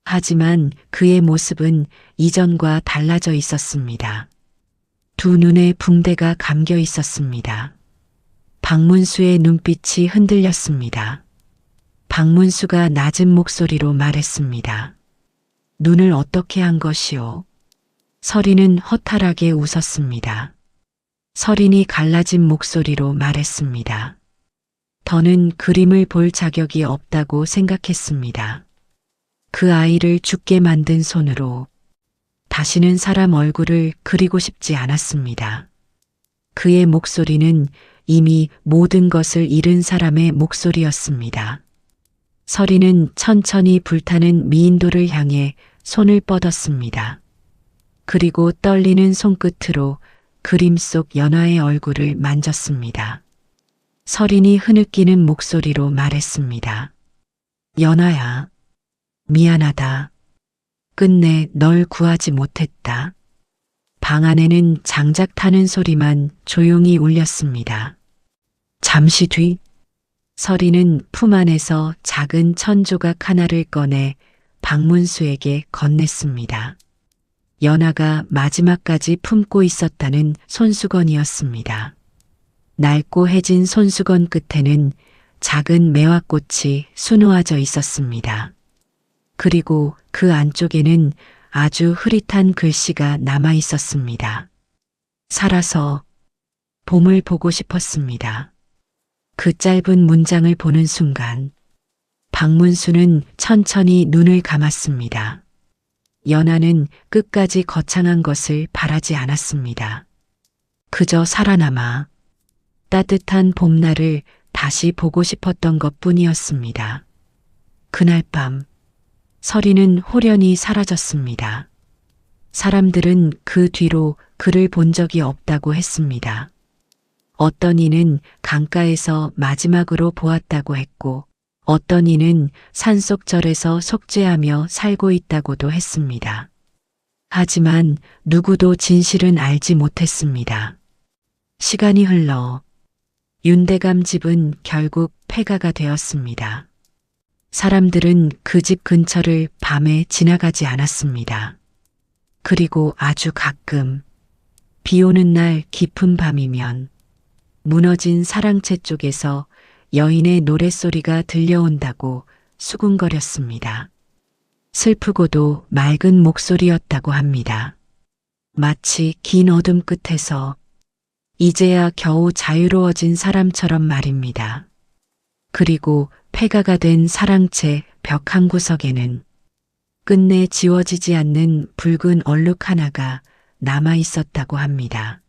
하지만 그의 모습은 이전과 달라져 있었습니다. 두 눈에 붕대가 감겨 있었습니다. 박문수의 눈빛이 흔들렸습니다. 박문수가 낮은 목소리로 말했습니다. 눈을 어떻게 한 것이오? 서린은 허탈하게 웃었습니다. 서린이 갈라진 목소리로 말했습니다. 더는 그림을 볼 자격이 없다고 생각했습니다. 그 아이를 죽게 만든 손으로 다시는 사람 얼굴을 그리고 싶지 않았습니다. 그의 목소리는 이미 모든 것을 잃은 사람의 목소리였습니다. 서린은 천천히 불타는 미인도를 향해 손을 뻗었습니다. 그리고 떨리는 손끝으로 그림 속 연하의 얼굴을 만졌습니다. 서린이 흐느끼는 목소리로 말했습니다. 연하야, 미안하다. 끝내 널 구하지 못했다. 방 안에는 장작 타는 소리만 조용히 울렸습니다. 잠시 뒤 서린은 품 안에서 작은 천조각 하나를 꺼내 박문수에게 건넸습니다. 연하가 마지막까지 품고 있었다는 손수건이었습니다. 낡고 해진 손수건 끝에는 작은 매화꽃이 수놓아져 있었습니다. 그리고 그 안쪽에는 아주 흐릿한 글씨가 남아 있었습니다. 살아서 봄을 보고 싶었습니다. 그 짧은 문장을 보는 순간 박문수는 천천히 눈을 감았습니다. 연하는 끝까지 거창한 것을 바라지 않았습니다. 그저 살아남아 따뜻한 봄날을 다시 보고 싶었던 것뿐이었습니다. 그날 밤 서린은 홀연히 사라졌습니다. 사람들은 그 뒤로 그를 본 적이 없다고 했습니다. 어떤 이는 강가에서 마지막으로 보았다고 했고 어떤 이는 산속절에서 속죄하며 살고 있다고도 했습니다. 하지만 누구도 진실은 알지 못했습니다. 시간이 흘러 윤대감 집은 결국 폐가가 되었습니다. 사람들은 그 집 근처를 밤에 지나가지 않았습니다. 그리고 아주 가끔 비 오는 날 깊은 밤이면 무너진 사랑채 쪽에서 여인의 노랫소리가 들려온다고 수군거렸습니다. 슬프고도 맑은 목소리였다고 합니다. 마치 긴 어둠 끝에서 이제야 겨우 자유로워진 사람처럼 말입니다. 그리고 폐가가 된 사랑채 벽 한 구석에는 끝내 지워지지 않는 붉은 얼룩 하나가 남아 있었다고 합니다.